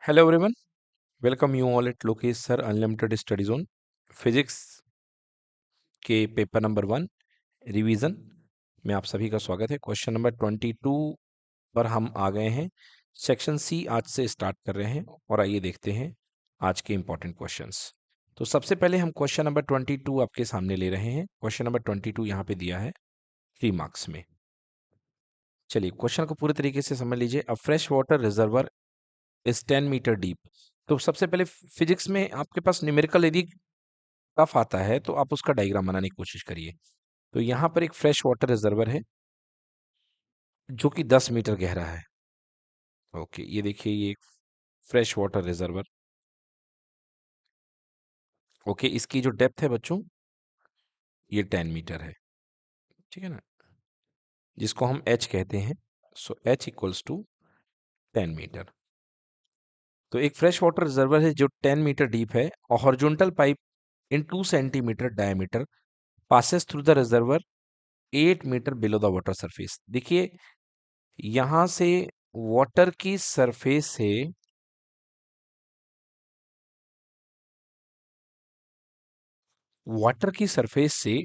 Hello everyone, welcome you all at Lokesh Sir Unlimited Study Zone physics के paper number 1 revision में आप सभी का स्वागत है। क्वेश्चन नंबर 22 पर हम आ गए हैं। सेक्शन सी आज से स्टार्ट कर रहे हैं और आइए देखते हैं आज के इंपॉर्टेंट क्वेश्चंस। तो सबसे पहले हम क्वेश्चन नंबर 22 आपके सामने ले रहे हैं। क्वेश्चन नंबर 22 यहाँ पे दिया है 3 मार्क्स में। चलिए क्वेश्चन को पूरे तरीके से समझ लीजिए। A fresh water reservoir is 10 metre deep. तो सबसे पहले फिजिक्स में आपके पास न्यूमेरिकल यदि कफ आता है तो आप उसका डायग्राम बनाने की कोशिश करिए। तो यहाँ पर एक फ्रेश वाटर रिजर्वर है जो कि 10 मीटर गहरा है। ओके, ये देखिए, ये एक फ्रेश वाटर रिजर्वर। ओके, इसकी जो डेप्थ है बच्चों, ये 10 मीटर है। ठीक है ना, जिसको हम एच कहते हैं। So H equals to 10 metre. तो एक फ्रेश वाटर रिजर्वर है जो 10 मीटर डीप है और horizontal pipe in 2 centimetre diameter passes through the reservoir 8 metre below the water surface. देखिए, यहां से वाटर की सरफेस से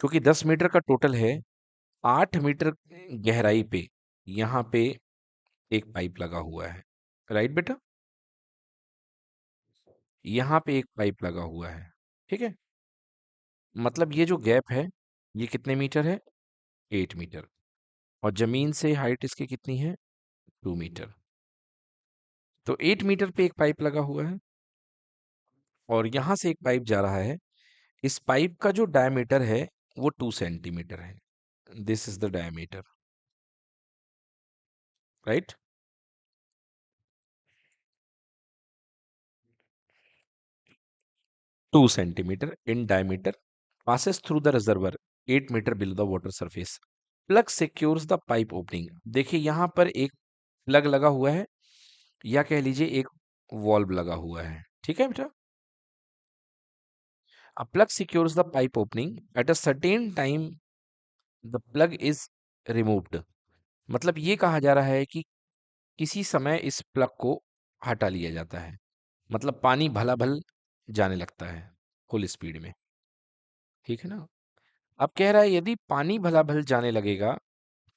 क्योंकि 10 मीटर का टोटल है, 8 मीटर गहराई पे यहां पे एक पाइप लगा हुआ है। राइट बेटा, यहां पे एक पाइप लगा हुआ है। ठीक है, मतलब ये जो गैप है ये कितने मीटर है? 8 मीटर। और जमीन से हाइट इसकी कितनी है? 2 मीटर। तो 8 मीटर पे एक पाइप लगा हुआ है और यहां से एक पाइप जा रहा है। इस पाइप का जो डायमीटर है वो 2 सेंटीमीटर है। This is the diameter. Right, 2 centimetre in diameter passes through the reservoir 8 metre below the water surface. Plug secures the pipe opening. देखिए यहां पर एक प्लग लगा हुआ है या कह लीजिए एक वॉल्व लगा हुआ है। ठीक है बेटा, a plug secures the pipe opening at a certain time the plug is removed. मतलब ये कहा जा रहा है कि किसी समय इस प्लग को हटा लिया जाता है। मतलब पानी भला भल जाने लगता है फुल स्पीड में। ठीक है ना, अब कह रहा है यदि पानी भला भल जाने लगेगा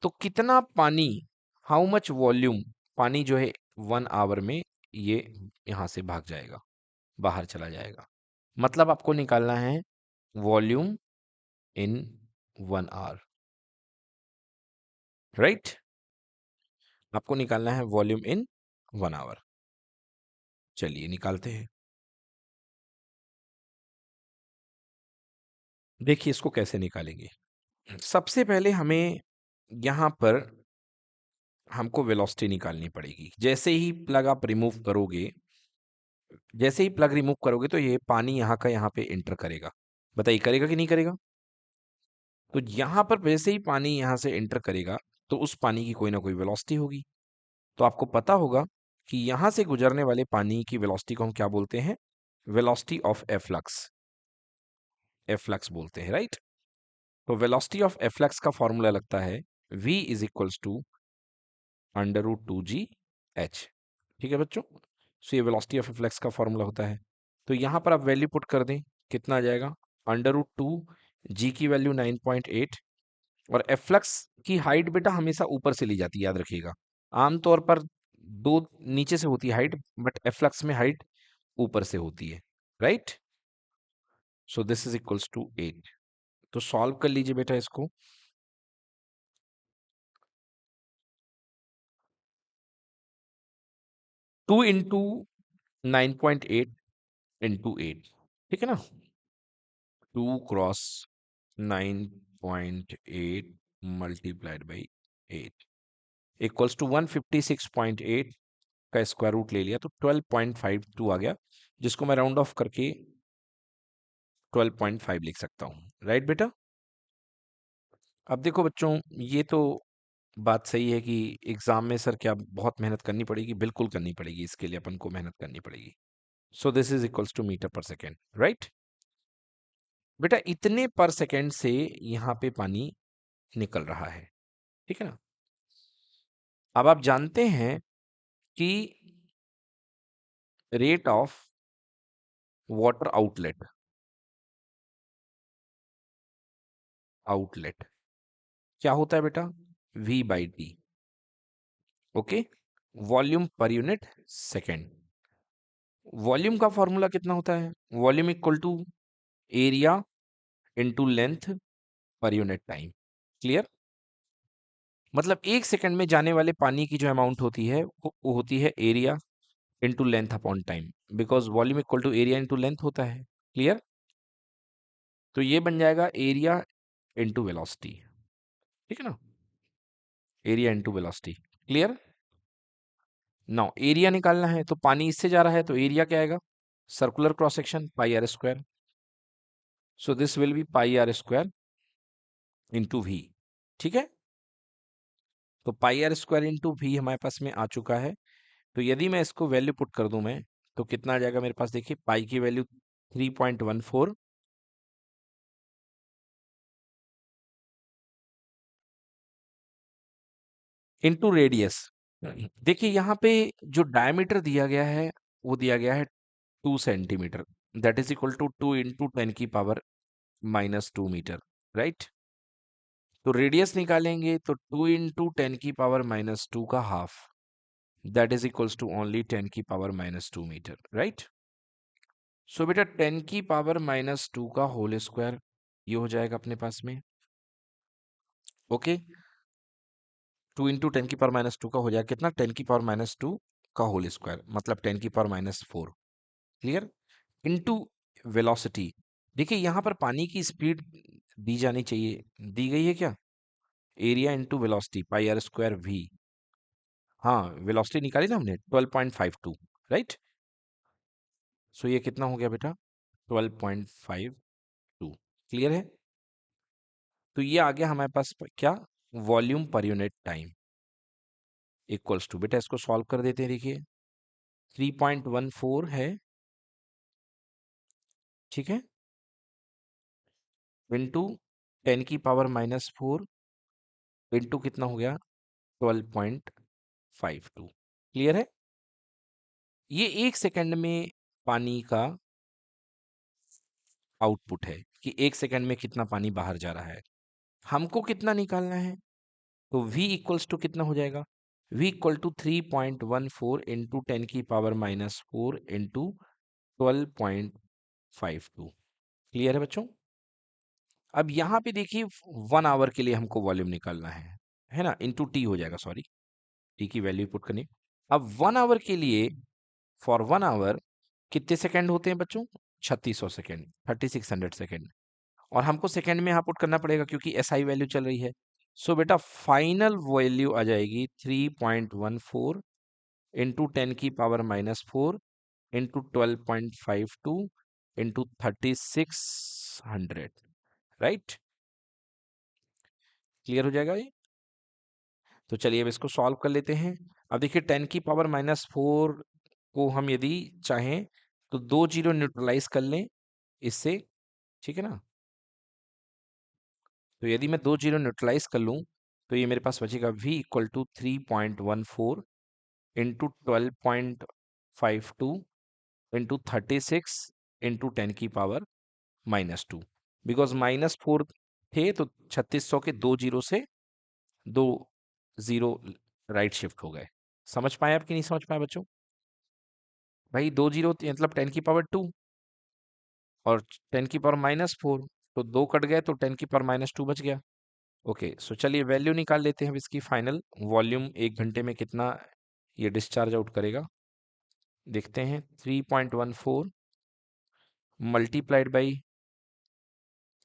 तो कितना पानी, हाउ मच वॉल्यूम, पानी जो है 1 आवर में ये यहां से भाग जाएगा, बाहर चला जाएगा। मतलब आपको निकालना है वॉल्यूम इन 1 आवर। राइट, आपको निकालना है वॉल्यूम इन 1 आवर। चलिए निकालते हैं। देखिए इसको कैसे निकालेंगे। सबसे पहले हमें यहां पर हमको वेलोसिटी निकालनी पड़ेगी। जैसे ही प्लग रिमूव करोगे तो ये पानी यहाँ का यहाँ पे एंटर करेगा। बताइए करेगा कि नहीं करेगा? तो यहाँ पर जैसे ही पानी यहाँ से एंटर करेगा तो उस पानी की कोई ना कोई वेलोसिटी होगी। तो आपको पता होगा कि यहाँ से गुजरने वाले पानी की वेलोसिटी को हम क्या बोलते हैं? Velocity of efflux. एफ्लक्स बोलते हैं, राइट। तो वेलोसिटी ऑफ एफ्लक्स का फॉर्मूला लगता है v is equals to √2g h। ठीक है बच्चों, सो ये वेलोसिटी ऑफ फ्लक्स का फॉर्मूला होता है। तो यहां पर आप वैल्यू पुट कर दें, कितना आ जाएगा? √2, जी की वैल्यू 9.8। और एफ्लक्स की हाइट बेटा हमेशा ऊपर से ली जाती है, याद रखिएगा। आमतौर पर दो नीचे से होती है हाइट, बट एफ्लक्स में हाइट ऊपर से होती है। Right, so this is equals to 8। तो सॉल्व कर लीजिए बेटा इसको। 2 इंटू 9.8 इंटू 8। ठीक है ना, 2 cross 9.8 multiplied by 8 equals to 156.8 का स्क्वायर रूट ले लिया तो 12.52 आ गया, जिसको मैं राउंड ऑफ करके 12.5 लिख सकता हूँ। राइट बेटा, अब देखो बच्चों, ये तो बात सही है कि एग्जाम में सर क्या बहुत मेहनत करनी पड़ेगी, बिल्कुल करनी पड़ेगी, इसके लिए अपन को मेहनत करनी पड़ेगी। So this is equals to metre per second. Right बेटा, इतने पर सेकेंड से यहाँ पे पानी निकल रहा है। ठीक है ना, अब आप जानते हैं कि rate of water outlet, outlet क्या होता है बेटा? V by T. Okay, volume पर यूनिट सेकेंड। वॉल्यूम का फॉर्मूला कितना होता है? Volume equal to area into length per unit time. Clear? मतलब एक सेकंड में जाने वाले पानी की जो अमाउंट होती है वो होती है area into length upon time, because volume equal to area into length होता है। क्लियर? तो ये बन जाएगा एरिया इंटू वेलोसिटी। ठीक है ना, area into velocity. Clear? Now area निकालना है तो पानी इससे जा रहा है तो एरिया क्या आएगा? Circular cross section pi r square. So this will be pi r square into v. ठीक है, तो pi r square into v हमारे पास में आ चुका है। तो यदि मैं इसको वैल्यू पुट कर दूं मैं, तो कितना आ जाएगा मेरे पास? देखिए, पाई की वैल्यू 3.14 इंटू रेडियस। देखिए यहाँ पे जो डायमीटर दिया गया है वो दिया गया है 2 centimetre, that is equal to 2 × 10⁻⁻² metre. Right? तो रेडियस निकालेंगे तो 2 × 10⁻², का half, that is equals to only 10⁻², metre. Right? So बेटा 10⁻², का होल स्क्वायर ये हो जाएगा अपने पास में। ओके, 2 × 10⁻², का हो जाएगा कितना? 10⁻², का होल स्क्वायर, मतलब 10⁻⁴। क्लियर? Into velocity. देखिए यहाँ पर पानी की स्पीड दी जानी चाहिए, दी गई है क्या? Area into velocity pi r square v. हाँ, वेलोसिटी निकाली ना हमने 12.52। राइट? सो ये कितना हो गया बेटा? 12.52। क्लियर है? तो ये आ गया हमारे पास क्या? वॉल्यूम पर यूनिट टाइम इक्वल्स टू, बेटा इसको सॉल्व कर देते हैं। देखिए 3.14 है, ठीक है, इंटू 10⁻⁻⁴, इंटू कितना हो गया? 12.52। क्लियर है? ये एक सेकंड में पानी का आउटपुट है कि एक सेकंड में कितना पानी बाहर जा रहा है। हमको कितना निकालना है? तो V इक्वल्स टू कितना हो जाएगा? V equal to 3.14 into 10⁻⁻⁴ into 12.52। Clear है बच्चों? अब यहाँ पे देखिए 1 आवर के लिए हमको वॉल्यूम निकालना है ना, इंटू टी हो जाएगा, सॉरी, टी की वैल्यू पुट करनी। अब 1 आवर के लिए, फॉर 1 आवर कितने सेकंड होते हैं बच्चों? 3600 सेकंड, 3600 सेकंड। और हमको सेकंड में यहाँ पुट करना पड़ेगा क्योंकि एसआई वैल्यू चल रही है। सो बेटा फाइनल वैल्यू आ जाएगी 3.14 into 10⁻⁻⁴ into 12.52 into 3600। Right? Clear हो जाएगा ये? तो चलिए अब इसको सॉल्व कर लेते हैं। अब देखिए 10⁻⁻⁴ को हम यदि चाहें तो 2 जीरो न्यूट्रलाइज कर लें इससे। ठीक है ना? तो यदि मैं 2 जीरो न्यूट्रलाइज कर लूं तो ये मेरे पास बचेगा V equal to 3.14 into 12.52 into 36 into 10⁻⁻²। Because -4 थे तो 3600 के 2 जीरो से 2 जीरो राइट शिफ्ट हो गए। समझ पाए आप कि नहीं समझ पाए बच्चों? भाई 2 जीरो मतलब 10⁻², और 10⁻⁻⁴, तो 2 कट गए तो 10⁻⁻² बच गया। ओके, सो चलिए वैल्यू निकाल लेते हैं अब इसकी फाइनल। वॉल्यूम 1 घंटे में कितना ये डिस्चार्ज आउट करेगा देखते हैं। 3.14 मल्टीप्लाइड बाई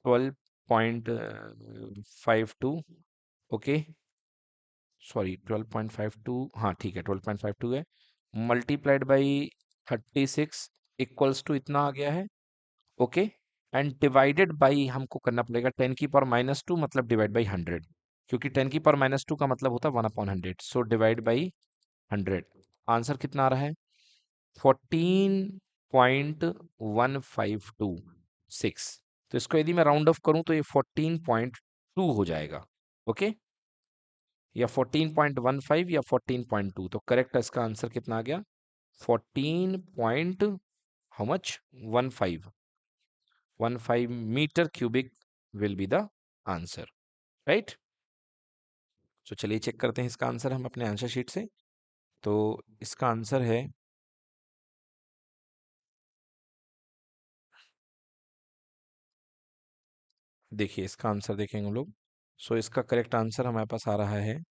12.52। ओके, सॉरी 12.52, हाँ ठीक है 12.52 है, मल्टीप्लाइड बाई 36 इक्वल्स टू इतना आ गया है। ओके, एंड डिवाइडेड बाई हमको करना पड़ेगा 10⁻⁻², मतलब डिवाइड बाई 100, क्योंकि 10⁻⁻² का मतलब होता है 1/100। So divide by 100। आंसर कितना आ रहा है? 14.1526। तो इसको यदि मैं राउंड ऑफ करूं तो ये 14.2 हो जाएगा। ओके, या 14.15 या 14.2, तो करेक्ट इसका आंसर कितना आ गया? 14 point how much 15 metre cubic will be the answer, right. तो चलिए चेक करते हैं इसका आंसर हम अपने आंसर शीट से। तो इसका आंसर है, देखिए इसका आंसर देखेंगे हम लोग। सो इसका करेक्ट आंसर हमारे पास आ रहा है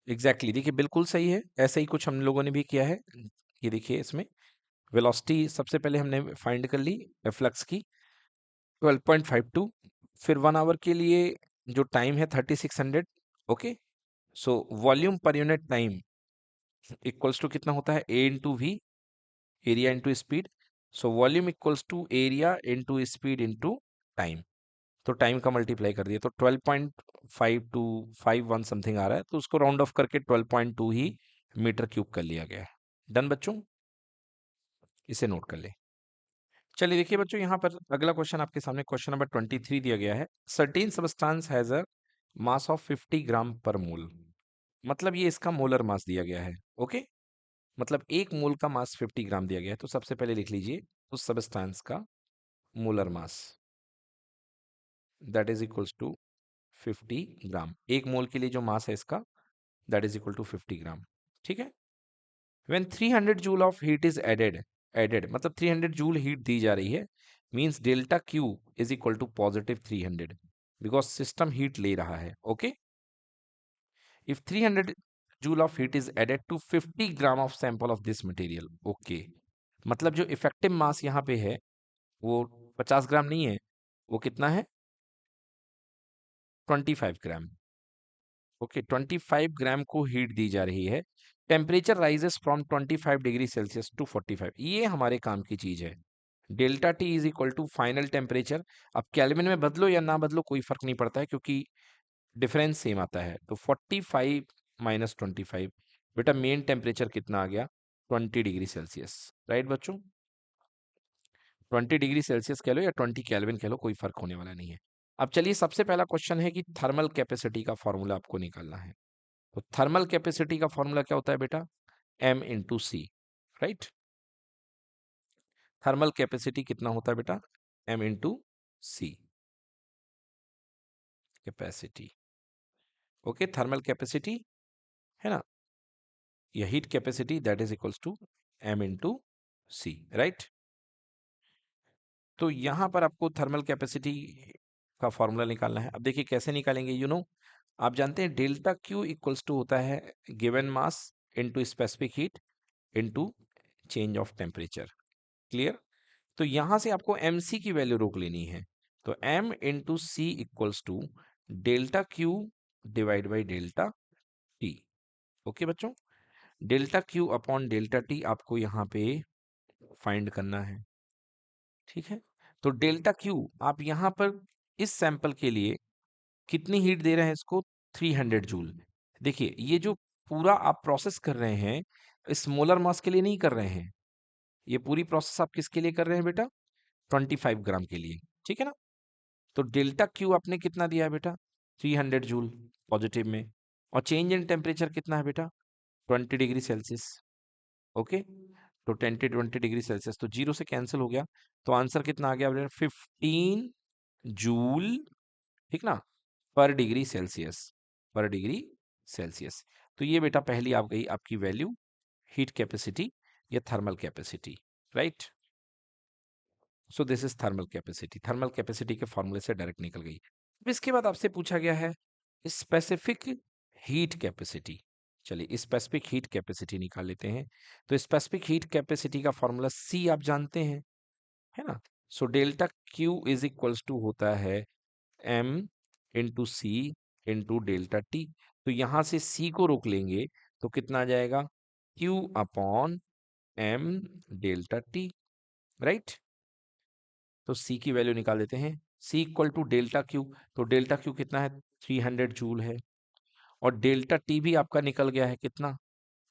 एग्जैक्टली देखिए बिल्कुल सही है, ऐसा ही कुछ हम लोगों ने भी किया है। ये देखिए इसमें वेलोसिटी सबसे पहले हमने फाइंड कर ली फ्लक्स की 12.52, फिर 1 आवर के लिए जो टाइम है 3600। ओके, सो वॉल्यूम पर यूनिट टाइम इक्वल्स टू कितना होता है, A into V, area into speed. So volume equals to area into speed into time. तो टाइम का मल्टीप्लाई कर दिया तो 12.5251 समथिंग आ रहा है, तो उसको राउंड ऑफ करके 12.2 ही मीटर क्यूब कर लिया गया है। डन बच्चों, इसे नोट कर ले। चलिए देखिए बच्चों, यहाँ पर अगला क्वेश्चन आपके सामने क्वेश्चन नंबर 23 दिया गया है। Certain substance has a mass of 50 ग्राम पर मोल। मतलब ये इसका मोलर मास दिया गया है। ओके, मतलब एक मोल का मास 50 ग्राम दिया गया है। तो सबसे पहले लिख लीजिए उस सबस्टांस का molar mass, that is equals to 50 gram. एक मोल के लिए जो मास है इसका, that is equal to 50 gram. ठीक है। When 300 joule of heat is added मतलब 300 जूल हीट दी जा रही है, means delta q is equal to positive 300, because system heat ले रहा है। Okay, if 300 joule of heat is added to 50 gram of sample of this material. Okay, मतलब जो इफेक्टिव मास यहाँ पे है वो 50 ग्राम नहीं है, वो कितना है, 25 ग्राम। ओके, 25 ग्राम को हीट दी जा रही है। Temperature rises from 25 degree Celsius to 45। ये हमारे काम की चीज है। Delta T is equal to final temperature. अब केल्विन में बदलो या ना बदलो कोई फर्क नहीं पड़ता है, क्योंकि डिफरेंस सेम आता है। तो 45 माइनस 25, बेटा मेन टेम्परेचर कितना आ गया, 20 डिग्री सेल्सियस। राइट बच्चों, 20 डिग्री सेल्सियस कह लो या 20 केल्विन कह लो, कोई फर्क होने वाला नहीं है। अब चलिए सबसे पहला क्वेश्चन है कि थर्मल कैपेसिटी का फॉर्मूला आपको निकालना है। तो थर्मल कैपेसिटी का फॉर्मूला क्या होता है बेटा, m into c, right. Thermal capacity कितना होता है बेटा, m into c capacity. Okay, thermal capacity है ना, या heat capacity, that is equals to m into c, right. तो यहां पर आपको थर्मल कैपेसिटी का फॉर्मूला निकालना है। अब देखिए कैसे निकालेंगे, आप जानते हैं डेल्टा क्यू इक्वल्स टू होता है given mass into specific heat into change of temperature. Clear. तो यहां से आपको mc की वैल्यू रोक लेनी है। तो m into C equals to delta Q divide by delta T. Okay बच्चों, delta Q upon delta T आपको यहाँ पे फाइंड करना है। ठीक है, तो डेल्टा क्यू आप यहाँ पर इस सैंपल के लिए कितनी हीट दे रहे हैं इसको, 300 जूल। देखिए ये जो पूरा आप प्रोसेस कर रहे हैं इस मोलर मास के लिए नहीं कर रहे हैं, ये पूरी प्रोसेस आप किसके लिए कर रहे हैं बेटा, 25 ग्राम के लिए। ठीक है ना। तो डेल्टा क्यू आपने कितना दिया है बेटा, 300 जूल पॉजिटिव में, और चेंज इन टेम्परेचर कितना है बेटा, 20 डिग्री सेल्सियस। ओके, तो 20 डिग्री सेल्सियस तो जीरो से कैंसिल हो गया। तो आंसर कितना आ गया बेटा, 15 जूल, ठीक ना, पर डिग्री सेल्सियस, पर डिग्री सेल्सियस। तो ये बेटा पहली आ गई आपकी वैल्यू, हीट कैपेसिटी या thermal capacity, right. So this is thermal capacity. Thermal capacity के फॉर्मूले से डायरेक्ट निकल गई। अब इसके बाद आपसे पूछा गया है स्पेसिफिक हीट कैपेसिटी। चलिए स्पेसिफिक हीट कैपेसिटी निकाल लेते हैं। तो स्पेसिफिक हीट कैपेसिटी का फॉर्मूला सी आप जानते हैं, है ना। So delta q is equals to होता है m into c into delta T. तो यहां से c को रोक लेंगे तो कितना आ जाएगा, q upon m delta T, right. तो c की वैल्यू निकाल देते हैं, c equal to delta q. तो डेल्टा क्यू कितना है, 300 जूल है, और डेल्टा टी भी आपका निकल गया है कितना,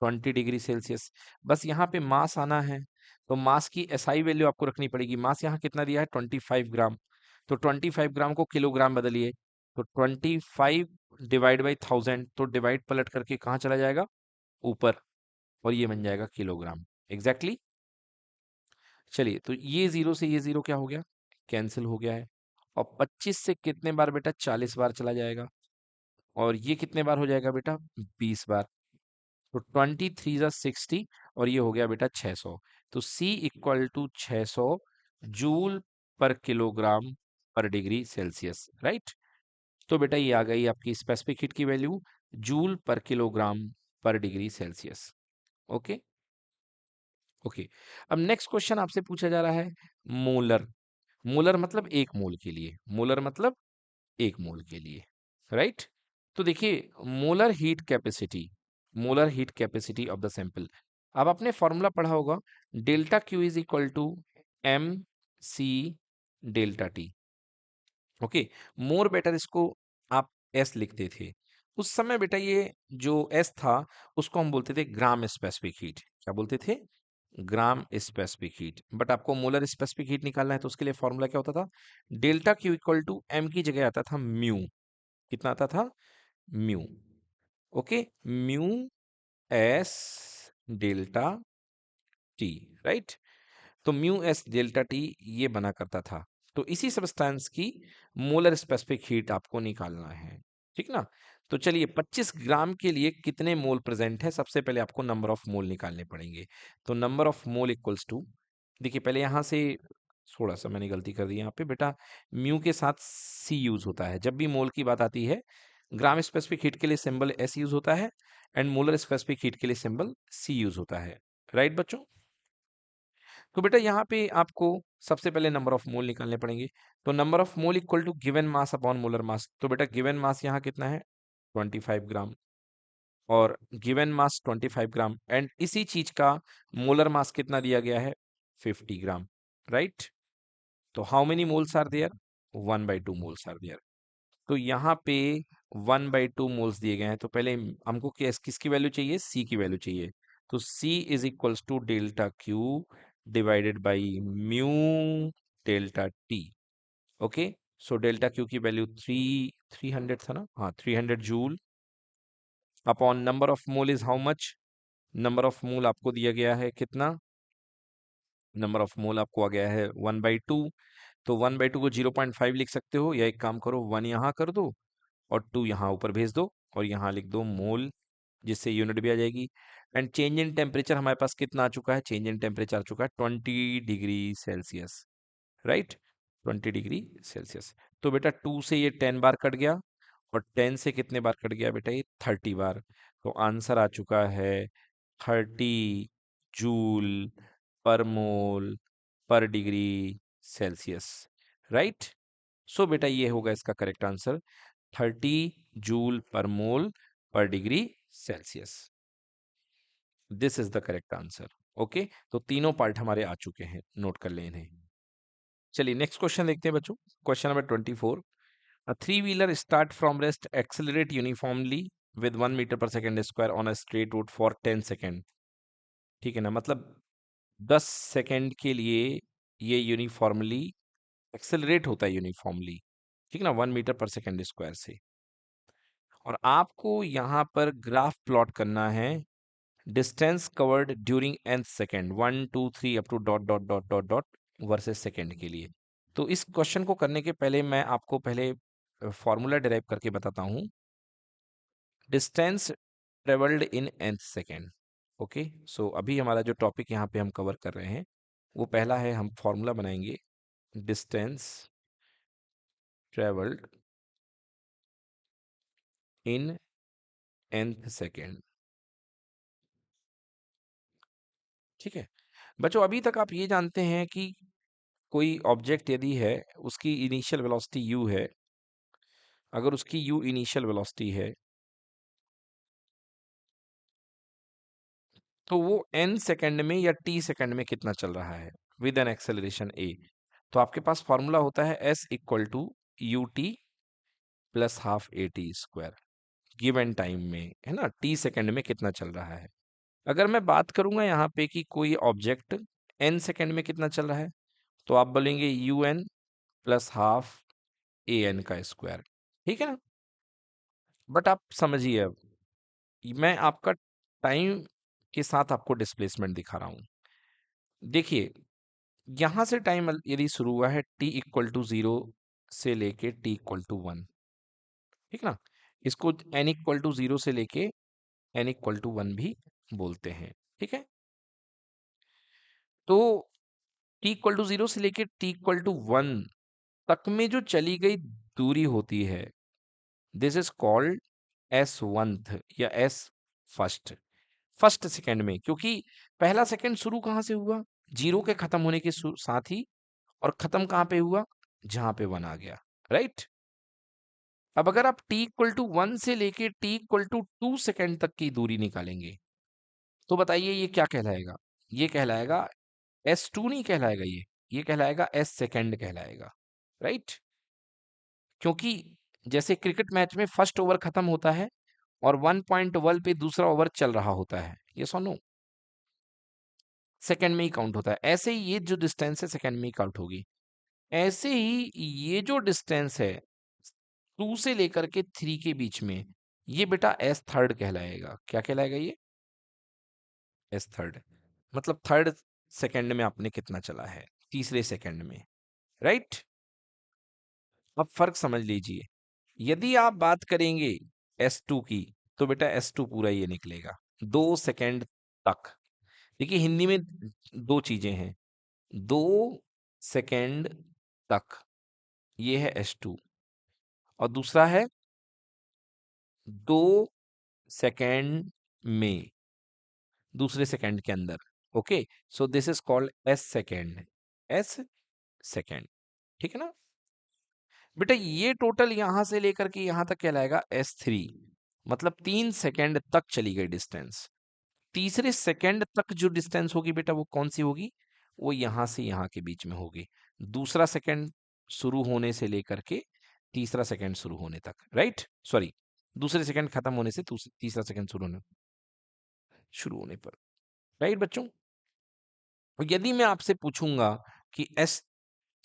20 डिग्री सेल्सियस। बस यहाँ पे मास आना है, तो मास की एसआई वैल्यू आपको रखनी पड़ेगी। मास यहाँ कितना दिया है, 25 ग्राम। तो 25 ग्राम को किलोग्राम बदलिए, तो 25 डिवाइड बाई 1000, तो डिवाइड पलट करके कहाँ चला जाएगा, ऊपर। और ये बन जाएगा किलोग्राम। एग्जैक्टली। चलिए, तो ये जीरो से ये जीरो क्या हो गया, कैंसिल हो गया है। और 25 से कितने बार बेटा, 40 बार चला जाएगा। और ये कितने बार हो जाएगा बेटा, 20 बार। तो 23 × 60 और ये हो गया बेटा 600। तो C equal to 600 joule per kilogram per degree Celsius, right. तो बेटा ये आ गई आपकी स्पेसिफिक हीट की value, joule per kilogram per degree Celsius. Okay okay. अब नेक्स्ट क्वेश्चन आपसे पूछा जा रहा है मोलर। मोलर मतलब एक मोल के लिए, मोलर मतलब एक मोल के लिए, राइट। तो देखिए, molar heat capacity, molar heat capacity of the sample. अब आपने फॉर्मूला पढ़ा होगा, delta q is equal to m c delta T. Okay, more better इसको आप एस लिखते थे उस समय बेटा। ये जो एस था उसको हम बोलते थे ग्राम स्पेसिफिक हीट। क्या बोलते थे, ग्राम स्पेसिफिक हीट। बट आपको मोलर स्पेसिफिक हीट निकालना है तो उसके लिए फॉर्मूला क्या होता था, delta q equal to m की जगह आता था म्यू। कितना आता था, mu. Okay, mu s delta T, right. तो म्यू एस डेल्टा टी ये बना करता था। तो इसी सब्सटेंस की मोलर स्पेसिफिक हीट आपको निकालना है, ठीक ना। तो चलिए, 25 ग्राम के लिए कितने मोल प्रेजेंट है, सबसे पहले आपको नंबर ऑफ मोल निकालने पड़ेंगे। तो number of mole equals to, देखिए पहले यहां से थोड़ा सा मैंने गलती कर दी यहाँ पे बेटा, म्यू के साथ सी यूज होता है जब भी मोल की बात आती है। ग्राम स्पेसिफिक हीट के लिए सिंबल एस यूज होता है, एंड मोलर स्पेसिफिक हीट के लिए सिंबल सी यूज होता है, राइट बच्चों। तो बेटा यहाँ पे आपको सबसे पहले नंबर ऑफ मोल निकालने पड़ेंगे। तो number of mole equal to given mass upon molar mass. तो बेटा गिवन मास यहाँ कितना है, 25 ग्राम। और गिवन मास 25 ग्राम, एंड इसी चीज का मोलर मास कितना दिया गया है, 50 ग्राम, राइट। तो how many moles are there, 1/2 moles are there. तो यहाँ पे 1/2 मोल्स दिए गए हैं। तो पहले हमको किसकी वैल्यू चाहिए, सी की वैल्यू चाहिए। तो C is equals to delta Q divided by mu delta T. Okay, so delta Q की वैल्यू 300 था ना, हाँ 300 joule upon number of mole is how much, number of mole आपको दिया गया है कितना, नंबर ऑफ मोल आपको आ गया है 1/2। तो 1/2 को 0.5 लिख सकते हो, या एक काम करो 1 यहाँ कर दो और 2 यहाँ ऊपर भेज दो और यहाँ लिख दो मोल, जिससे यूनिट भी आ जाएगी। एंड चेंज इन टेम्परेचर हमारे पास कितना आ चुका है, चेंज इन टेम्परेचर आ चुका है 20 degree Celsius, right, 20 degree Celsius. तो बेटा 2 से ये 10 बार कट गया, और 10 से कितने बार कट गया बेटा, ये 30 बार। तो आंसर आ चुका है 30 जूल पर मोल पर डिग्री सेल्सियस, राइट। सो बेटा ये होगा इसका करेक्ट आंसर, 30 जूल पर मोल पर degree Celsius. This is the correct answer. Okay, तो तीनों पार्ट हमारे आ चुके हैं, नोट कर लें इन्हें। चलिए नेक्स्ट क्वेश्चन देखते हैं बच्चों। Question number 24, a three-wheeler start from rest accelerate uniformly with 1 meter per second square on a straight road for 10 second. ठीक है ना, मतलब 10 सेकेंड के लिए ये यूनिफॉर्मली एक्सेलरेट होता है, यूनिफॉर्मली, ठीक है ना, 1 मीटर पर सेकेंड स्क्वायर से। और आपको यहाँ पर ग्राफ प्लॉट करना है, distance covered during nth second, 1 2 3 up to dot dot dot dot dot versus second के लिए। तो इस क्वेश्चन को करने के पहले मैं आपको पहले फॉर्मूला डिराइव करके बताता हूँ। Distance travelled in nth second. Okay, so अभी हमारा जो टॉपिक यहाँ पे हम कवर कर रहे हैं वो पहला है, हम फॉर्मूला बनाएंगे, distance travelled in nth second. ठीक है बच्चों, अभी तक आप ये जानते हैं कि कोई ऑब्जेक्ट यदि है, उसकी इनिशियल वेलोसिटी u है, अगर उसकी u इनिशियल वेलोसिटी है तो वो n सेकंड में या t सेकंड में कितना चल रहा है विद एन एक्सेलरेशन a। तो आपके पास फॉर्मूला होता है s equal to u t plus half a t square, given time में, है ना, t सेकंड में कितना चल रहा है। अगर मैं बात करूंगा यहाँ पे कि कोई ऑब्जेक्ट n सेकंड में कितना चल रहा है, तो आप बोलेंगे यू एन प्लस हाफ ए एन का स्क्वायर, ठीक है ना। बट आप समझिए, अब मैं आपका टाइम के साथ आपको डिस्प्लेसमेंट दिखा रहा हूं। देखिए यहां से टाइम यदि शुरू हुआ है t इक्वल टू 0 से लेके t इक्वल टू 1, ठीक ना, इसको n इक्वल टू 0 से लेके n इक्वल टू 1 भी बोलते हैं, ठीक है। तो t इक्वल टू 0 से लेके t इक्वल टू 1 तक में जो चली गई दूरी होती है, दिस इज कॉल्ड एस वंथ या एस फर्स्ट, फर्स्ट सेकंड में, क्योंकि पहला सेकंड शुरू कहां से हुआ, जीरो के खत्म होने के साथ ही, और खत्म कहां पे हुआ, जहां पे 1 आ गया, राइट। अब अगर आप t इक्वल टू 1 से लेके t इक्वल टू 2 सेकंड तक की दूरी निकालेंगे, तो बताइए ये क्या कहलाएगा, ये कहलाएगा S2 नहीं कहलाएगा, ये कहलाएगा S सेकंड कहलाएगा, राइट। क्योंकि जैसे क्रिकेट मैच में फर्स्ट ओवर खत्म होता है और 1.1 पे दूसरा ओवर चल रहा होता है, ये सुनो, सेकंड में ही काउंट होता है, ऐसे ही ये जो डिस्टेंस है सेकंड में ही काउंट होगी। ऐसे ही ये जो डिस्टेंस है 2 से लेकर के 3 के बीच में, ये बेटा एस थर्ड कहलाएगा। क्या कहलाएगा ये, एस थर्ड, मतलब थर्ड सेकंड में आपने कितना चला है, तीसरे सेकंड में, राइट। अब फर्क समझ लीजिए, यदि आप बात करेंगे S2 की, तो बेटा S2 पूरा ये निकलेगा 2 सेकंड तक। देखिए हिंदी में दो चीजें हैं, 2 सेकंड तक, ये है S2, और दूसरा है 2 सेकंड में, दूसरे सेकंड के अंदर, okay. So this is called S second, S second, ठीक है ना। बेटा ये टोटल यहां से लेकर के यहां तक कहलाएगा S3, मतलब 3 सेकंड तक चली गई डिस्टेंस। तीसरे सेकंड तक जो डिस्टेंस होगी बेटा वो कौन सी होगी, वो यहां से यहां के बीच में होगी, दूसरा सेकंड शुरू होने से लेकर के तीसरा सेकंड शुरू होने तक, राइट, सॉरी, दूसरे सेकंड खत्म होने से तीसरा सेकंड शुरू होने पर, राइट बच्चों। और यदि मैं आपसे पूछूंगा कि एस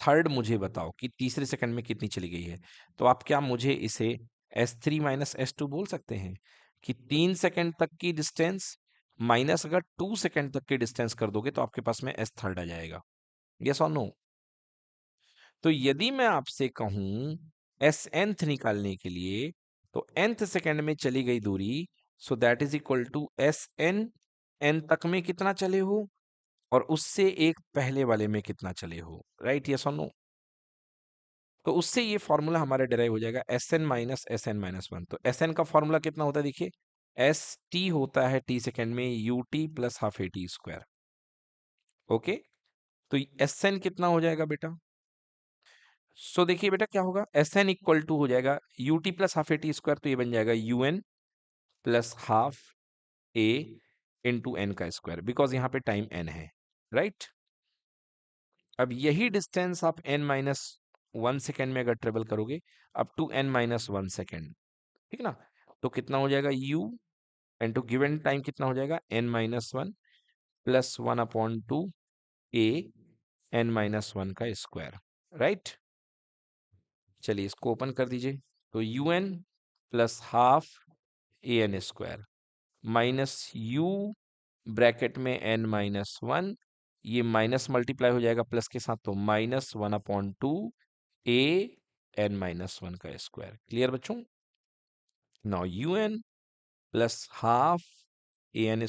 थर्ड मुझे बताओ कि तीसरे सेकंड में कितनी चली गई है, तो आप क्या मुझे इसे S3 माइनस S2 बोल सकते हैं, कि 3 सेकंड तक की डिस्टेंस माइनस अगर 2 सेकंड तक की डिस्टेंस कर दोगे तो आपके पास में एस थर्ड आ जाएगा, यस और नो। तो यदि मैं आपसे कहूं एस nth निकालने के लिए, तो nth सेकंड में चली गई दूरी, so that is equal to s n, n तक में कितना चले हो और उससे एक पहले वाले में कितना चले हो, राइट, यस और नो। तो उससे ये फॉर्मूला हमारा डिराइव हो जाएगा Sn - Sn - 1। तो Sn का फॉर्मूला कितना होता है, देखिए एस टी होता है टी सेकेंड में ut plus half a t square, okay. तो Sn कितना हो जाएगा बेटा, सो देखिए बेटा क्या होगा, Sn इक्वल टू हो जाएगा ut plus half a t square, तो ये बन जाएगा un प्लस हाफ ए इंटू एन का स्क्वायर, बिकॉज यहाँ पे टाइम n है, राइट। अब यही डिस्टेंस आप n - 1 सेकेंड में अगर ट्रेवल करोगे अप टू n - 1 सेकेंड, ठीक ना, तो कितना हो जाएगा u इंटू गिवन टाइम कितना हो जाएगा n - 1 प्लस 1/2 a n - 1 का स्क्वायर, राइट। चलिए इसको ओपन कर दीजिए, तो un प्लस हाफ ए N square minus u bracket में n - 1, ये माइनस मल्टीप्लाई हो जाएगा प्लस के साथ, तो -1/2 a n - 1 का स्क्वायर, क्लियर बच्चों। Now un plus half a n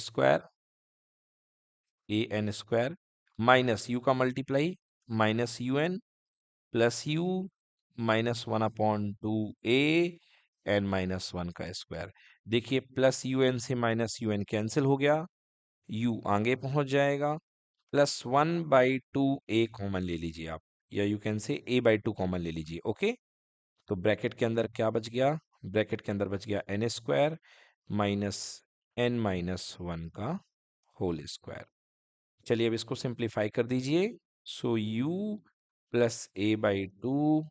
square minus u का multiply minus un plus u -1/2 a n - 1 का स्क्वायर। देखिए प्लस un से माइनस un कैंसिल हो गया, u आगे पहुंच जाएगा, प्लस 1/2 a कॉमन ले लीजिए आप, या you can say a/2 common ले लीजिए, ओके। तो ब्रैकेट के अंदर क्या बच गया, ब्रैकेट के अंदर बच गया n स्क्वायर माइनस n - 1 का होल स्क्वायर। चलिए अब इसको सिंप्लीफाई कर दीजिए, सो u plus a/2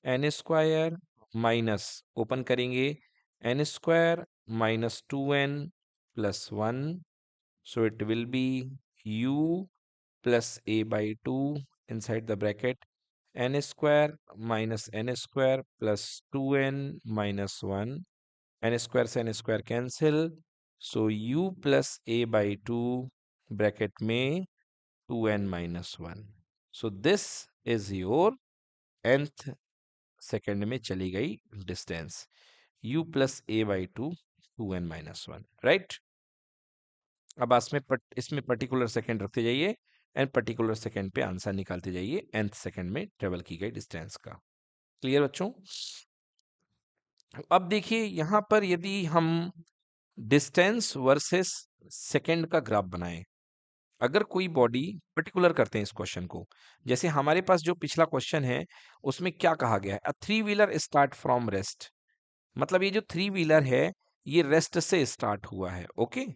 n square minus, open करेंगे, n square minus 2n plus 1, so it will B u plus a/2 inside the bracket n square minus n square plus 2n minus 1, n square से n square cancel, so u plus a by two bracket में 2n-1. So this is your nth second में चली गई distance u plus a by two 2n-1, right. अब इसमें particular second रखते जाइए and particular second पे आंसर निकालते जाइए nth सेकेंड में ट्रेवल की गई डिस्टेंस का। क्लियर बच्चों? अब देखिए यहां पर यदि हम डिस्टेंस वर्सेस सेकेंड का ग्राफ बनाएं, अगर कोई बॉडी पर्टिकुलर करते हैं इस क्वेश्चन को, जैसे हमारे पास जो पिछला क्वेश्चन है उसमें क्या कहा गया है, a three wheeler start from rest, मतलब ये जो थ्री व्हीलर है ये रेस्ट से स्टार्ट हुआ है। ओके,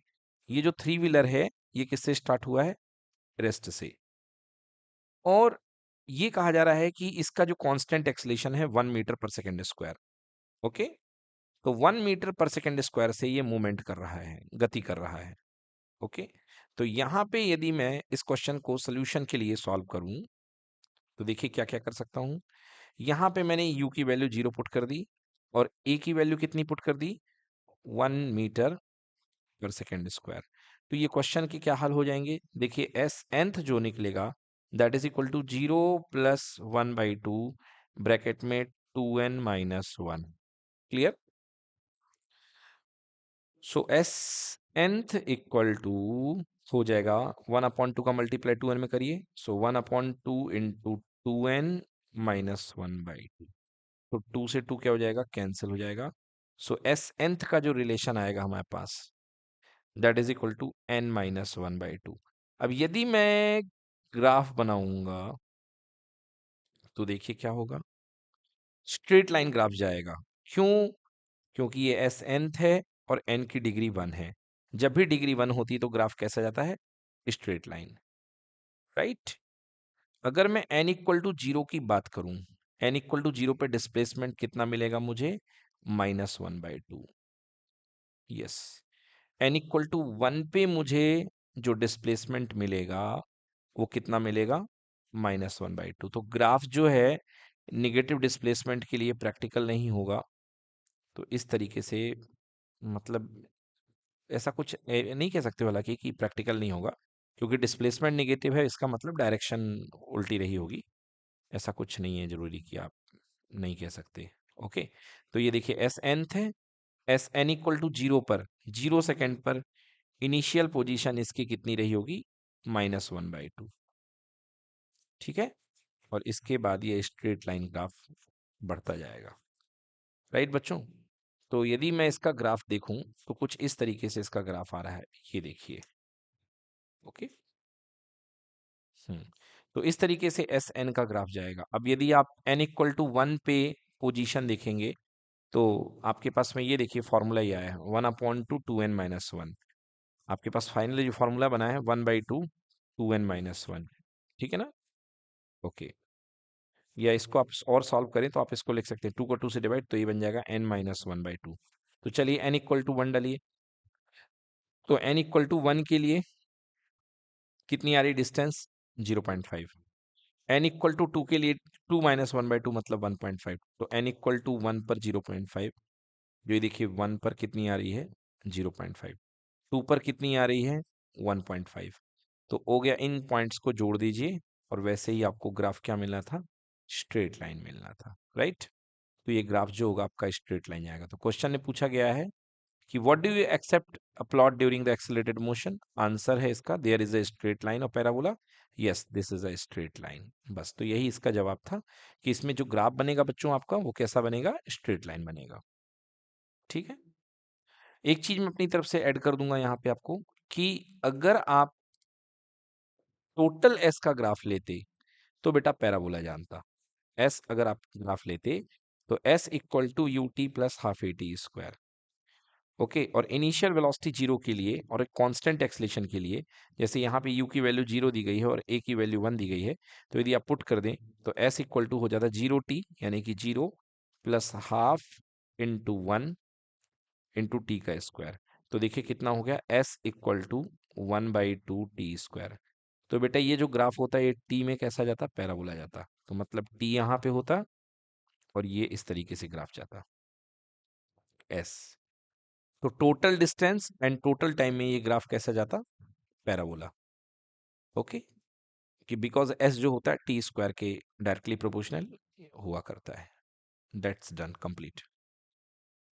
ये जो थ्री व्हीलर है ये किससे स्टार्ट हुआ है, रेस्ट से। और ये कहा जा रहा है कि इसका जो कांस्टेंट एक्सेलेरेशन है 1 metre per second square. Okay, तो 1 मीटर पर सेकेंड स्क्वायर से ये मूवमेंट कर रहा है, गति कर रहा है। ओके, तो यहाँ पे यदि मैं इस क्वेश्चन को सोल्यूशन के लिए सॉल्व करूं तो देखिए क्या क्या कर सकता हूं। यहाँ पे मैंने u की वैल्यू 0 पुट कर दी और a की वैल्यू कितनी पुट कर दी, 1 मीटर पर सेकेंड स्क्वायर। तो ये क्वेश्चन के क्या हल हो जाएंगे, देखिए एस nth जो निकलेगा दैट इज इक्वल टू 0 प्लस 1/2 ब्रैकेट में 2n-1। Clear? So s nth equal to हो जाएगा 1/2 का मल्टीप्लाई 2n में करिए, सो 1/2 इंटू 2n-1/2। तो 2 से 2 क्या हो जाएगा, कैंसिल हो जाएगा। सो एस nth का जो रिलेशन आएगा हमारे पास that is equal to n-1/2। अब यदि मैं ग्राफ बनाऊंगा तो देखिए क्या होगा, स्ट्रेट लाइन ग्राफ जाएगा। क्यों? क्योंकि ये एस nth है और n की डिग्री 1 है। जब भी डिग्री 1 होती है तो ग्राफ कैसा जाता है, स्ट्रेट लाइन, राइट। अगर मैं n इक्वल टू 0 की बात करूं, n इक्वल टू 0 पे डिस्प्लेसमेंट कितना मिलेगा मुझे, -1/2। यस, n इक्वल टू 1 पे मुझे जो डिस्प्लेसमेंट मिलेगा वो कितना मिलेगा, -1/2। तो ग्राफ जो है निगेटिव डिस्प्लेसमेंट के लिए प्रैक्टिकल नहीं होगा। तो इस तरीके से, मतलब ऐसा कुछ नहीं कह सकते हालांकि कि प्रैक्टिकल नहीं होगा, क्योंकि डिस्प्लेसमेंट नेगेटिव है इसका मतलब डायरेक्शन उल्टी रही होगी। ऐसा कुछ नहीं है जरूरी कि आप नहीं कह सकते। ओके, तो ये देखिए एस nth है, एस n इक्वल टू 0 पर, 0 सेकेंड पर इनिशियल पोजीशन इसकी कितनी रही होगी, -1/2। ठीक है, और इसके बाद ये स्ट्रेट लाइन ग्राफ बढ़ता जाएगा, राइट बच्चों। तो यदि मैं इसका ग्राफ देखूं तो कुछ इस तरीके से इसका ग्राफ आ रहा है, ये देखिए। ओके, तो इस तरीके से एस एन का ग्राफ जाएगा। अब यदि आप n इक्वल टू 1 पे पोजीशन देखेंगे तो आपके पास में ये देखिए फॉर्मूला ये आया है 1/2 2n-1। आपके पास फाइनली जो फॉर्मूला बना है 1/2 2n-1। ठीक है ना? ओके, या इसको आप और सॉल्व करें तो आप इसको लिख सकते हैं 2 को 2 से डिवाइड, तो ये बन जाएगा n-1/2। तो चलिए n इक्वल टू 1 डालिए, तो n इक्वल टू 1 के लिए कितनी आ रही डिस्टेंस, 0.5। n इक्वल टू 2 के लिए 2 -1/2 मतलब 1.5। तो n इक्वल टू 1 पर 0.5, जो ये देखिए 1 पर कितनी आ रही है, 0.5। 2 पर कितनी आ रही है, 1.5। तो हो गया, इन पॉइंट्स को जोड़ दीजिए और वैसे ही आपको ग्राफ क्या मिलना था, स्ट्रेट लाइन मिलना था, राइट। तो ये ग्राफ जो होगा आपका स्ट्रेट लाइन आएगा। तो क्वेश्चन में पूछा गया है कि what do you except a plot during the accelerated motion. Answer है इसका there is a straight line और parabola. Yes, this is a straight line. बस, तो यही इसका जवाब था कि इसमें जो ग्राफ बनेगा बच्चों आपका वो कैसा बनेगा, स्ट्रेट लाइन बनेगा। ठीक है, एक चीज मैं अपनी तरफ से ऐड कर दूंगा यहाँ पे आपको कि अगर आप टोटल एस का ग्राफ लेते तो बेटा पैराबोला जानता। एस अगर आप ग्राफ लेते तो s equal to u t plus half a t square. Okay, और इनिशियल वेलोसिटी 0 के लिए और एक कांस्टेंट एक्सेलेरेशन के लिए, जैसे यहाँ पे u की वैल्यू 0 दी गई है और a की वैल्यू 1 दी गई है, तो यदि आप पुट कर दें तो s इक्वल टू हो जाता है 0t, यानी कि 0 plus half into 1 into T का स्क्वायर। तो देखिए कितना हो गया, s इक्वल टू 1/2 t²। तो बेटा ये जो ग्राफ होता है ये t में कैसा जाता, पैराबोला जाता। तो मतलब t यहाँ पे होता और ये इस तरीके से ग्राफ जाता, s। तो total distance and total time में ये ग्राफ कैसा जाता, पैराबोला। ओके, कि बिकॉज एस जो होता है टी स्क्वायर के डायरेक्टली प्रोपोर्शनल हुआ करता है। That's done, complete.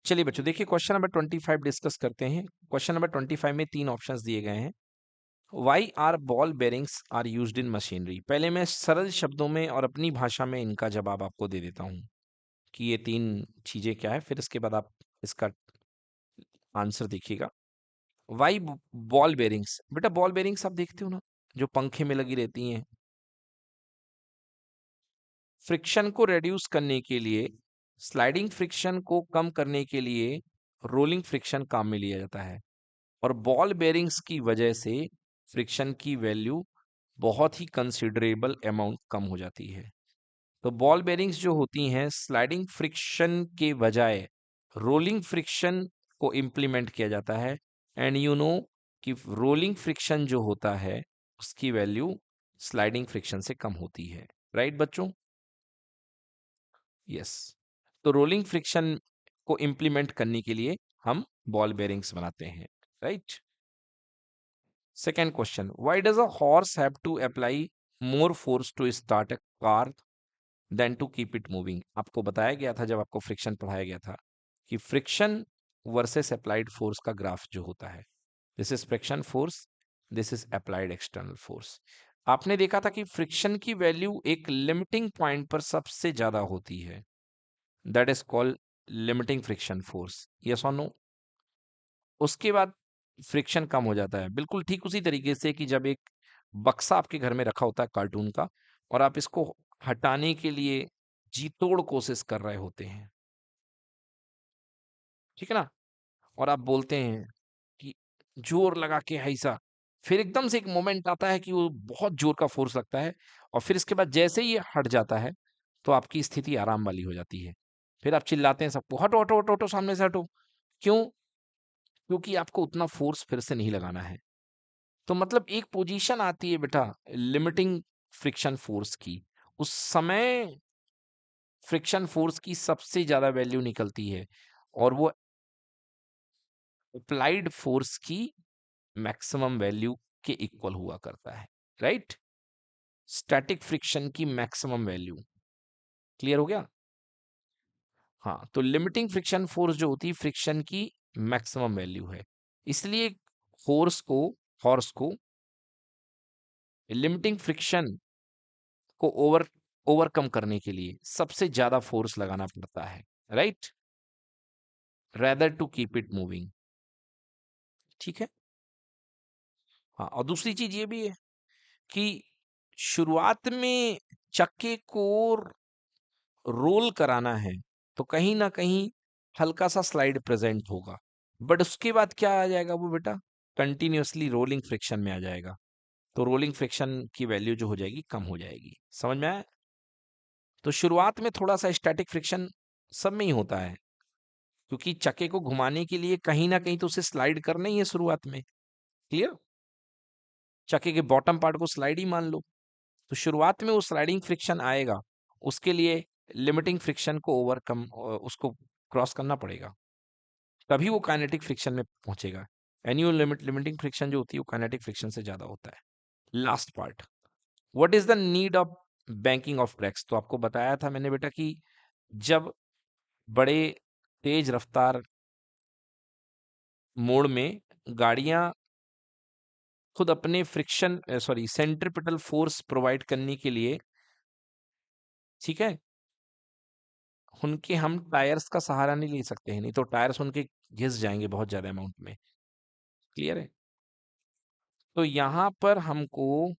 चलिए बच्चों देखिए क्वेश्चन नंबर 25 डिस्कस करते हैं। क्वेश्चन नंबर 25 में 3 ऑप्शंस दिए गए हैं। Why are ball bearings are used in machinery. पहले मैं सरल शब्दों में और अपनी भाषा में इनका जवाब आपको दे देता हूं कि ये 3 चीजें क्या है, फिर इसके बाद आप इसका आंसर देखिएगा। वाई बॉल बेरिंग्स, बेटा बॉल बेरिंग्स आप देखते हो ना, जो पंखे में लगी रहती हैं। फ्रिक्शन को रिड्यूस करने के लिए, स्लाइडिंग फ्रिक्शन को कम करने के लिए रोलिंग फ्रिक्शन काम में लिया जाता है, और बॉल बेरिंग्स की वजह से फ्रिक्शन की वैल्यू बहुत ही कंसिडरेबल अमाउंट कम हो जाती है। तो बॉल बेरिंग्स जो होती हैं, स्लाइडिंग फ्रिक्शन के बजाय रोलिंग फ्रिक्शन को इम्प्लीमेंट किया जाता है। एंड यू नो कि रोलिंग फ्रिक्शन जो होता है उसकी वैल्यू स्लाइडिंग फ्रिक्शन से कम होती है। राइट बच्चों? यस। तो रोलिंग फ्रिक्शन को इम्प्लीमेंट करने के लिए हम बॉल बेरिंग्स बनाते हैं। Right. Second question, why does a horse have to apply more force to start a car than to keep it moving. आपको बताया गया था जब आपको फ्रिक्शन पढ़ाया गया था कि फ्रिक्शन वर्सेस अप्लाइड फोर्स का ग्राफ जो होता है, this is friction force, this is applied external force. आपने देखा था कि फ्रिक्शन की वैल्यू एक लिमिटिंग पॉइंट पर सबसे ज्यादा होती है, that is called limiting friction force. Yes और नो? उसके बाद फ्रिक्शन कम हो जाता है, बिल्कुल ठीक उसी तरीके से कि जब एक बक्सा आपके घर में रखा होता है कार्टून का, और आप इसको हटाने के लिए जी तोड़ कोशिश कर रहे होते हैं, ठीक है ना, और आप बोलते हैं कि जोर लगा के ऐसा, फिर एकदम से एक मोमेंट आता है कि वो बहुत जोर का फोर्स लगता है, और फिर इसके बाद जैसे ही ये हट जाता है तो आपकी स्थिति आराम वाली हो जाती है। फिर आप चिल्लाते हैं सबको, हटो हटो हटो हटो, सामने से हटो। क्यों? क्योंकि आपको उतना फोर्स फिर से नहीं लगाना है। तो मतलब एक पोजीशन आती है बेटा लिमिटिंग फ्रिक्शन फोर्स की, उस समय फ्रिक्शन फोर्स की सबसे ज्यादा वैल्यू निकलती है, और वो अप्लाइड फोर्स की मैक्सिमम वैल्यू के इक्वल हुआ करता है। राइट? स्टैटिक फ्रिक्शन की मैक्सिमम वैल्यू। क्लियर हो गया? हाँ, तो लिमिटिंग फ्रिक्शन फोर्स जो होती है फ्रिक्शन की मैक्सिमम वैल्यू है। इसलिए फोर्स को हॉर्स को लिमिटिंग फ्रिक्शन को ओवरकम करने के लिए सबसे ज्यादा फोर्स लगाना पड़ता है। Right? Rather to keep it moving. ठीक है। हाँ, और दूसरी चीज ये भी है कि शुरुआत में चक्के को रोल कराना है तो कहीं ना कहीं हल्का सा स्लाइड प्रेजेंट होगा, बट उसके बाद क्या आ जाएगा वो बेटा, कंटिन्यूअसली रोलिंग फ्रिक्शन में आ जाएगा। तो रोलिंग फ्रिक्शन की वैल्यू जो हो जाएगी कम हो जाएगी। समझ में आया? तो शुरुआत में थोड़ा सा स्टैटिक फ्रिक्शन सब में ही होता है, क्योंकि चक्के को घुमाने के लिए कहीं ना कहीं तो उसे स्लाइड करना ही है शुरुआत में। क्लियर? चक्के के बॉटम पार्ट को स्लाइड ही मान लो, तो शुरुआत में वो स्लाइडिंग फ्रिक्शन आएगा, उसके लिए लिमिटिंग फ्रिक्शन को ओवरकम उसको क्रॉस करना पड़ेगा, तभी वो काइनेटिक फ्रिक्शन में पहुंचेगा। एनुअल लिमिटिंग फ्रिक्शन जो होती है वो काइनेटिक फ्रिक्शन से ज्यादा होता है। Last part, what is the need of banking of brakes. तो आपको बताया था मैंने बेटा कि जब बड़े तेज रफ्तार मोड़ में गाड़ियां खुद अपने friction sorry centripetal force provide करने के लिए, ठीक है, उनके हम टायर्स का सहारा नहीं ले सकते हैं, नहीं तो टायर्स उनके घिस जाएंगे बहुत ज्यादा अमाउंट में। क्लियर है? तो यहाँ पर हमको,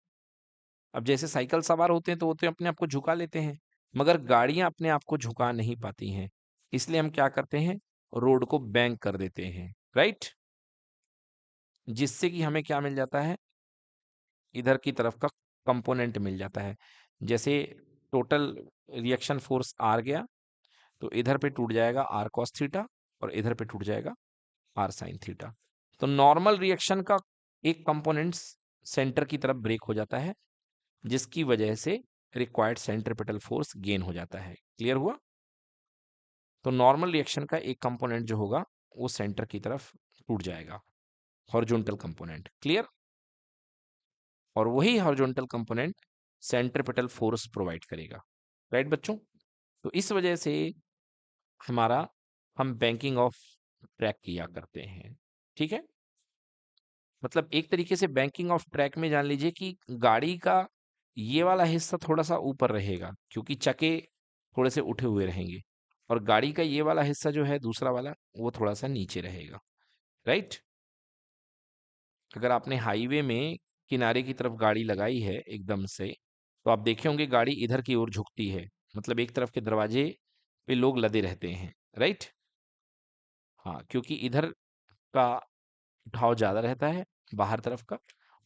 अब जैसे साइकिल सवार होते हैं तो वो तो अपने आप को झुका लेते हैं, मगर गाड़ियां अपने आप को झुका नहीं पाती हैं, इसलिए हम क्या करते हैं, रोड को बैंक कर देते हैं। राइट? जिससे कि हमें क्या मिल जाता है, इधर की तरफ का कंपोनेंट मिल जाता है। जैसे टोटल रिएक्शन फोर्स आर गया, तो इधर पे टूट जाएगा आर कॉस थीटा, और इधर पे टूट जाएगा आर साइन थीटा। तो नॉर्मल रिएक्शन का एक कंपोनेंट सेंटर की तरफ ब्रेक हो जाता है, जिसकी वजह से रिक्वायर्ड सेंट्रिपिटल फोर्स गेन हो जाता है। क्लियर हुआ? तो नॉर्मल रिएक्शन का एक कंपोनेंट जो होगा वो सेंटर की तरफ टूट जाएगा, हॉरिजॉन्टल कंपोनेंट। क्लियर? और वही horizontal component centripetal force provide करेगा। राइट बच्चों? तो इस वजह से हमारा हम बैंकिंग ऑफ ट्रैक किया करते हैं। ठीक है? मतलब एक तरीके से बैंकिंग ऑफ ट्रैक में जान लीजिए कि गाड़ी का ये वाला हिस्सा थोड़ा सा ऊपर रहेगा क्योंकि चक्के थोड़े से उठे हुए रहेंगे, और गाड़ी का ये वाला हिस्सा जो है दूसरा वाला, वो थोड़ा सा नीचे रहेगा। राइट? अगर आपने हाईवे में किनारे की तरफ गाड़ी लगाई है एकदम से, तो आप देखे होंगे गाड़ी इधर की ओर झुकती है, मतलब एक तरफ के दरवाजे पे लोग लदे रहते हैं। राइट? हाँ, क्योंकि इधर का उठाव ज्यादा रहता है बाहर तरफ का,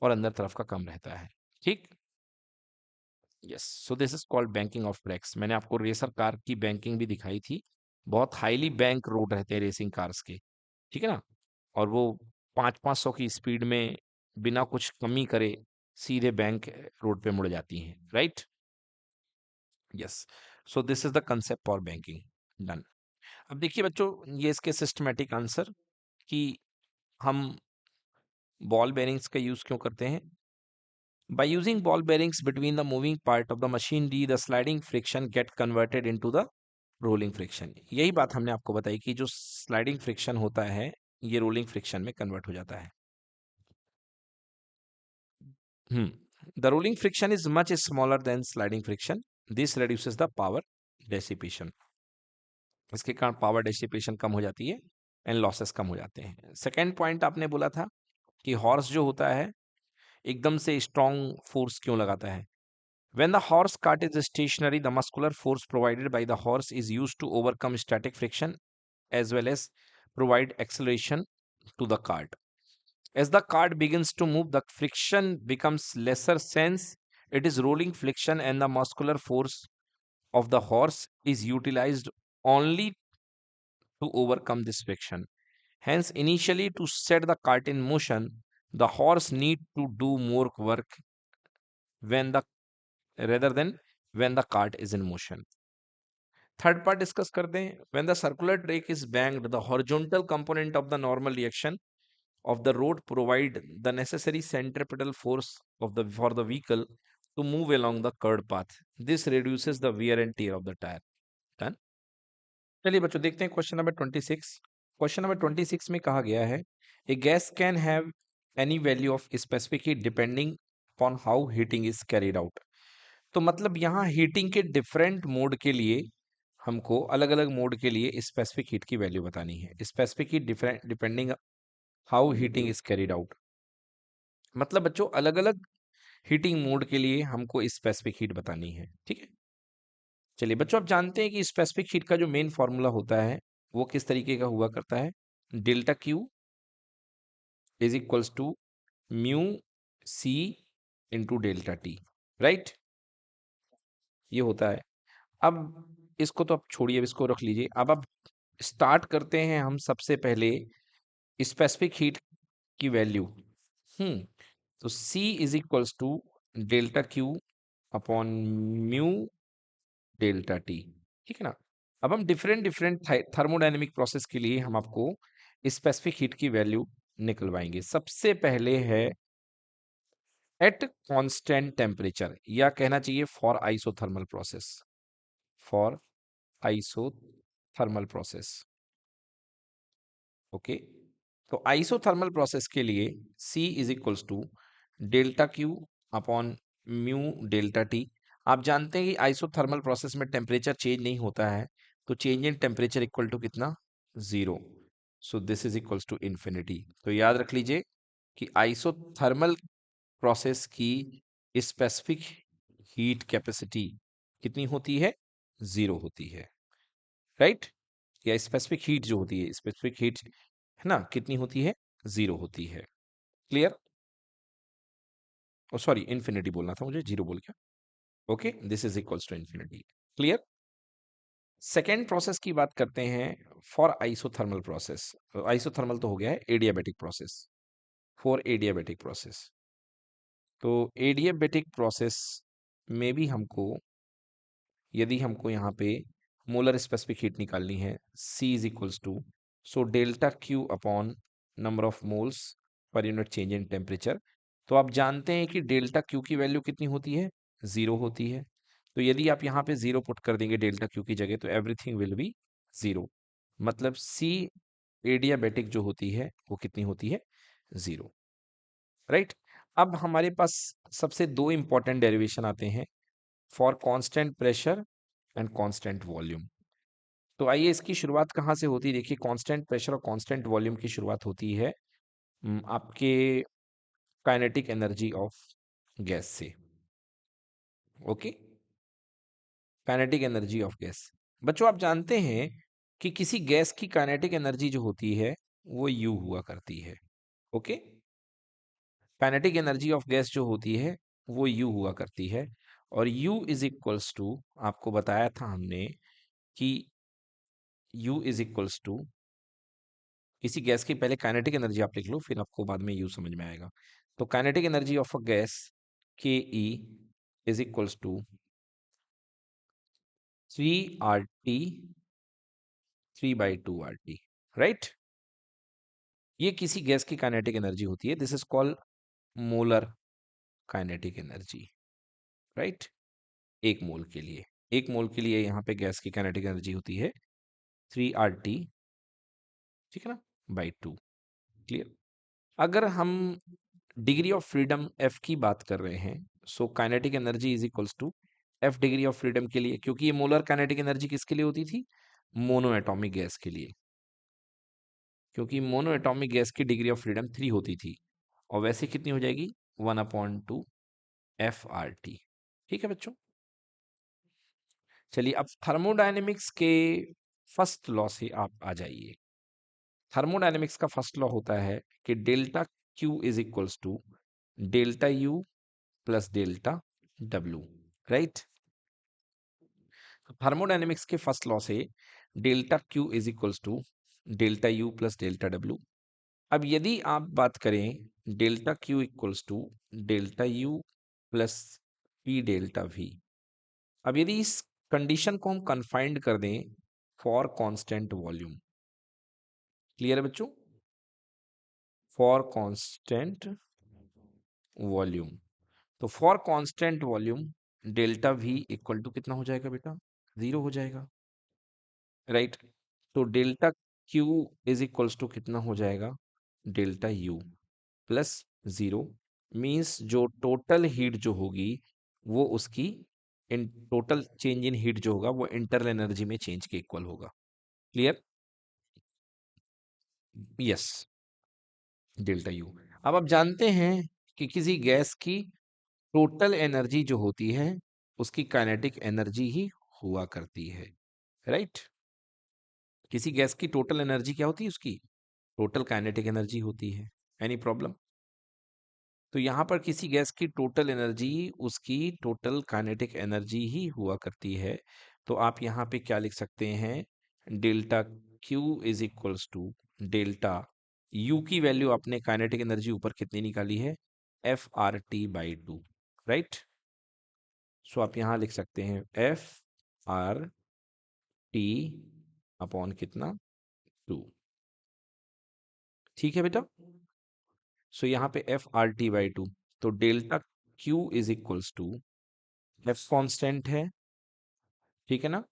और अंदर तरफ का कम रहता है। ठीक? Yes, so this is called banking of brakes. मैंने आपको रेसर कार की बैंकिंग भी दिखाई थी। बहुत हाईली बैंक रोड रहते हैं रेसिंग कार्स के। ठीक है ना? और वो 500-500 की स्पीड में बिना कुछ कमी करे सीधे बैंक रोड पे मुड़ जाती हैं। Right? Yes, so this is the concept for banking. Done. अब देखिए बच्चों, ये इसके सिस्टमेटिक आंसर कि हम बॉल बेरिंग्स का यूज क्यों करते हैं। By using ball bearings between the moving part of the machinery, the sliding friction get converted into the rolling friction। यही बात हमने आपको बताई कि जो स्लाइडिंग फ्रिक्शन होता है ये रोलिंग फ्रिक्शन में कन्वर्ट हो जाता है। The rolling friction is much smaller than sliding friction. This reduces the power dissipation। इसके कारण पावर डिसिपेशन कम हो जाती है एंड लॉसेस कम हो जाते हैं। सेकेंड पॉइंट आपने बोला था कि हॉर्स जो होता है एकदम से स्ट्रॉन्ग फोर्स क्यों लगाता है। When the horse cart is stationary, the muscular force provided by the horse is used to overcome static friction as well as provide acceleration to the cart. As the cart begins to move, the friction becomes lesser since it is rolling friction and the muscular force of the horse is utilized only to overcome this friction. Hence, initially to set the cart in motion, the horse need to do more work when the rather than when the cart is in motion. Third part discuss करते हैं। When the circular track is banked, the horizontal component of the normal reaction of the road provide the necessary centripetal force of the for the vehicle to move along the curved path. This reduces the wear and tear of the tire. Done? चलिए बच्चों देखते हैं question number 26। Question number 26 में कहा गया है a gas can have any value of specific heat depending upon how heating is carried out. तो मतलब यहाँ हीटिंग के डिफरेंट मोड के लिए हमको अलग अलग मोड के लिए स्पेसिफिक हीट की वैल्यू बतानी है। Specific heat different depending how heating is carried out, मतलब बच्चों अलग अलग हीटिंग मोड के लिए हमको स्पेसिफिक हीट बतानी है। ठीक है? चलिए बच्चों, आप जानते हैं कि स्पेसिफिक हीट का जो मेन फॉर्मूला होता है वो किस तरीके का हुआ करता है। Delta q is equals to mu c into delta T. Right? ये होता है। अब इसको तो आप छोड़िए, अब इसको रख लीजिए। अब स्टार्ट करते हैं हम सबसे पहले स्पेसिफिक हीट की वैल्यू। तो C is equals to delta Q upon mu delta t. ठीक है ना? अब हम डिफरेंट डिफरेंट थर्मोडायनेमिक प्रोसेस के लिए हम आपको स्पेसिफिक हीट की वैल्यू निकलवाएंगे। सबसे पहले है एट कांस्टेंट टेम्परेचर, या कहना चाहिए for isothermal process. For isothermal process. Okay, तो आइसोथर्मल प्रोसेस के लिए C is equals to delta Q upon mu delta T. आप जानते हैं कि आइसोथर्मल प्रोसेस में टेम्परेचर चेंज नहीं होता है, तो change in temperature equal to कितना, zero. So this is equals to infinity. तो याद रख लीजिए कि आइसोथर्मल प्रोसेस की स्पेसिफिक हीट कैपेसिटी कितनी होती है, जीरो होती है। राइट? या स्पेसिफिक हीट जो होती है, स्पेसिफिक हीट है ना, कितनी होती है, जीरो होती है। क्लियर? ओ सॉरी, इन्फिनिटी बोलना था मुझे, जीरो बोल गया। Okay, this is equals to infinity. Clear? Second process की बात करते हैं फॉर आइसोथर्मल प्रोसेस। आइसोथर्मल तो हो गया है, adiabatic process. For adiabatic process, तो एडियाबेटिक प्रोसेस में भी हमको, यदि हमको यहाँ पे मोलर स्पेसिफिक हीट निकालनी है, C is equals to so delta Q upon number of moles per unit change in temperature. तो आप जानते हैं कि डेल्टा क्यू की वैल्यू कितनी होती है, 0 होती है। तो यदि आप यहाँ पे 0 पुट कर देंगे डेल्टा क्यू की जगह, तो एवरीथिंग विल बी 0। मतलब सी एडियाबेटिक जो होती है वो कितनी होती है, 0। राइट। अब हमारे पास सबसे दो इंपॉर्टेंट डेरिवेशन आते हैं, for constant pressure and constant volume. तो आइए इसकी शुरुआत कहाँ से होती है। देखिए, कांस्टेंट प्रेशर और कांस्टेंट वॉल्यूम की शुरुआत होती है आपके काइनेटिक एनर्जी ऑफ गैस से। Okay, kinetic energy of gas. बच्चों, आप जानते हैं कि किसी गैस की काइनेटिक एनर्जी जो होती है वो यू हुआ करती है। Okay, kinetic energy of gas जो होती है वो यू हुआ करती है। और यू इज इक्वल्स टू, आपको बताया था हमने कि यू इज इक्वल्स टू, किसी गैस की पहले काइनेटिक एनर्जी आप लिख लो, फिर आपको बाद में यू समझ में आएगा। तो kinetic energy of a gas के E is equals to 3 RT 3/2 RT। Right, ये किसी गैस की काइनेटिक एनर्जी होती है। This is called molar kinetic energy. Right, एक मोल के लिए, एक मोल के लिए यहाँ पे गैस की काइनेटिक एनर्जी होती है 3 RT, ठीक है ना, बाई 2। क्लियर। अगर हम डिग्री ऑफ फ्रीडम एफ की बात कर रहे हैं, so kinetic energy is equals to f degree of freedom के लिए, क्योंकि ये मोलर काइनेटिक एनर्जी किसके लिए होती थी, मोनो एटॉमिक गैस के लिए, क्योंकि मोनो एटॉमिक गैस की डिग्री ऑफ फ्रीडम 3 होती थी। और वैसे कितनी हो जाएगी, 1/2 FRT। ठीक है बच्चों, चलिए अब थर्मोडायनेमिक्स के फर्स्ट लॉ से आप आ जाइए। थर्मोडायनेमिक्स का फर्स्ट लॉ होता है कि delta q is equals to delta u plus delta डब्ल्यू। राइट, थर्मोडायनेमिक्स के फर्स्ट लॉ से delta q is equals to delta u plus delta डब्ल्यू। अब यदि आप बात करें delta q equals to delta u plus p delta v, अब यदि इस कंडीशन को हम कन्फाइंड कर दें फॉर कांस्टेंट वॉल्यूम। क्लियर है बच्चों, फॉर कांस्टेंट वॉल्यूम। तो for constant volume delta v equal to कितना हो जाएगा बेटा, 0 हो जाएगा। राइट, तो delta q is equals to कितना हो जाएगा, डेल्टा यू प्लस 0। मीन्स जो टोटल हीट जो होगी वो उसकी in total change in heat जो होगा वो इंटरनल एनर्जी में चेंज के इक्वल होगा। Clear, yes, delta u. अब आप जानते हैं कि किसी गैस की टोटल एनर्जी जो होती है उसकी काइनेटिक एनर्जी ही हुआ करती है। राइट, किसी गैस की टोटल एनर्जी क्या होती है, उसकी टोटल काइनेटिक एनर्जी होती है। Any problem. तो यहाँ पर किसी गैस की टोटल एनर्जी उसकी टोटल काइनेटिक एनर्जी ही हुआ करती है। तो आप यहाँ पे क्या लिख सकते हैं, delta q is equals to delta u की वैल्यू आपने काइनेटिक एनर्जी ऊपर कितनी निकाली है, FRT/2। राइट, सो आप यहाँ लिख सकते हैं FRT अपॉन कितना, 2। ठीक है बेटा, सो यहाँ पे FRT/2। तो delta q is equals to, f constant है, ठीक है ना,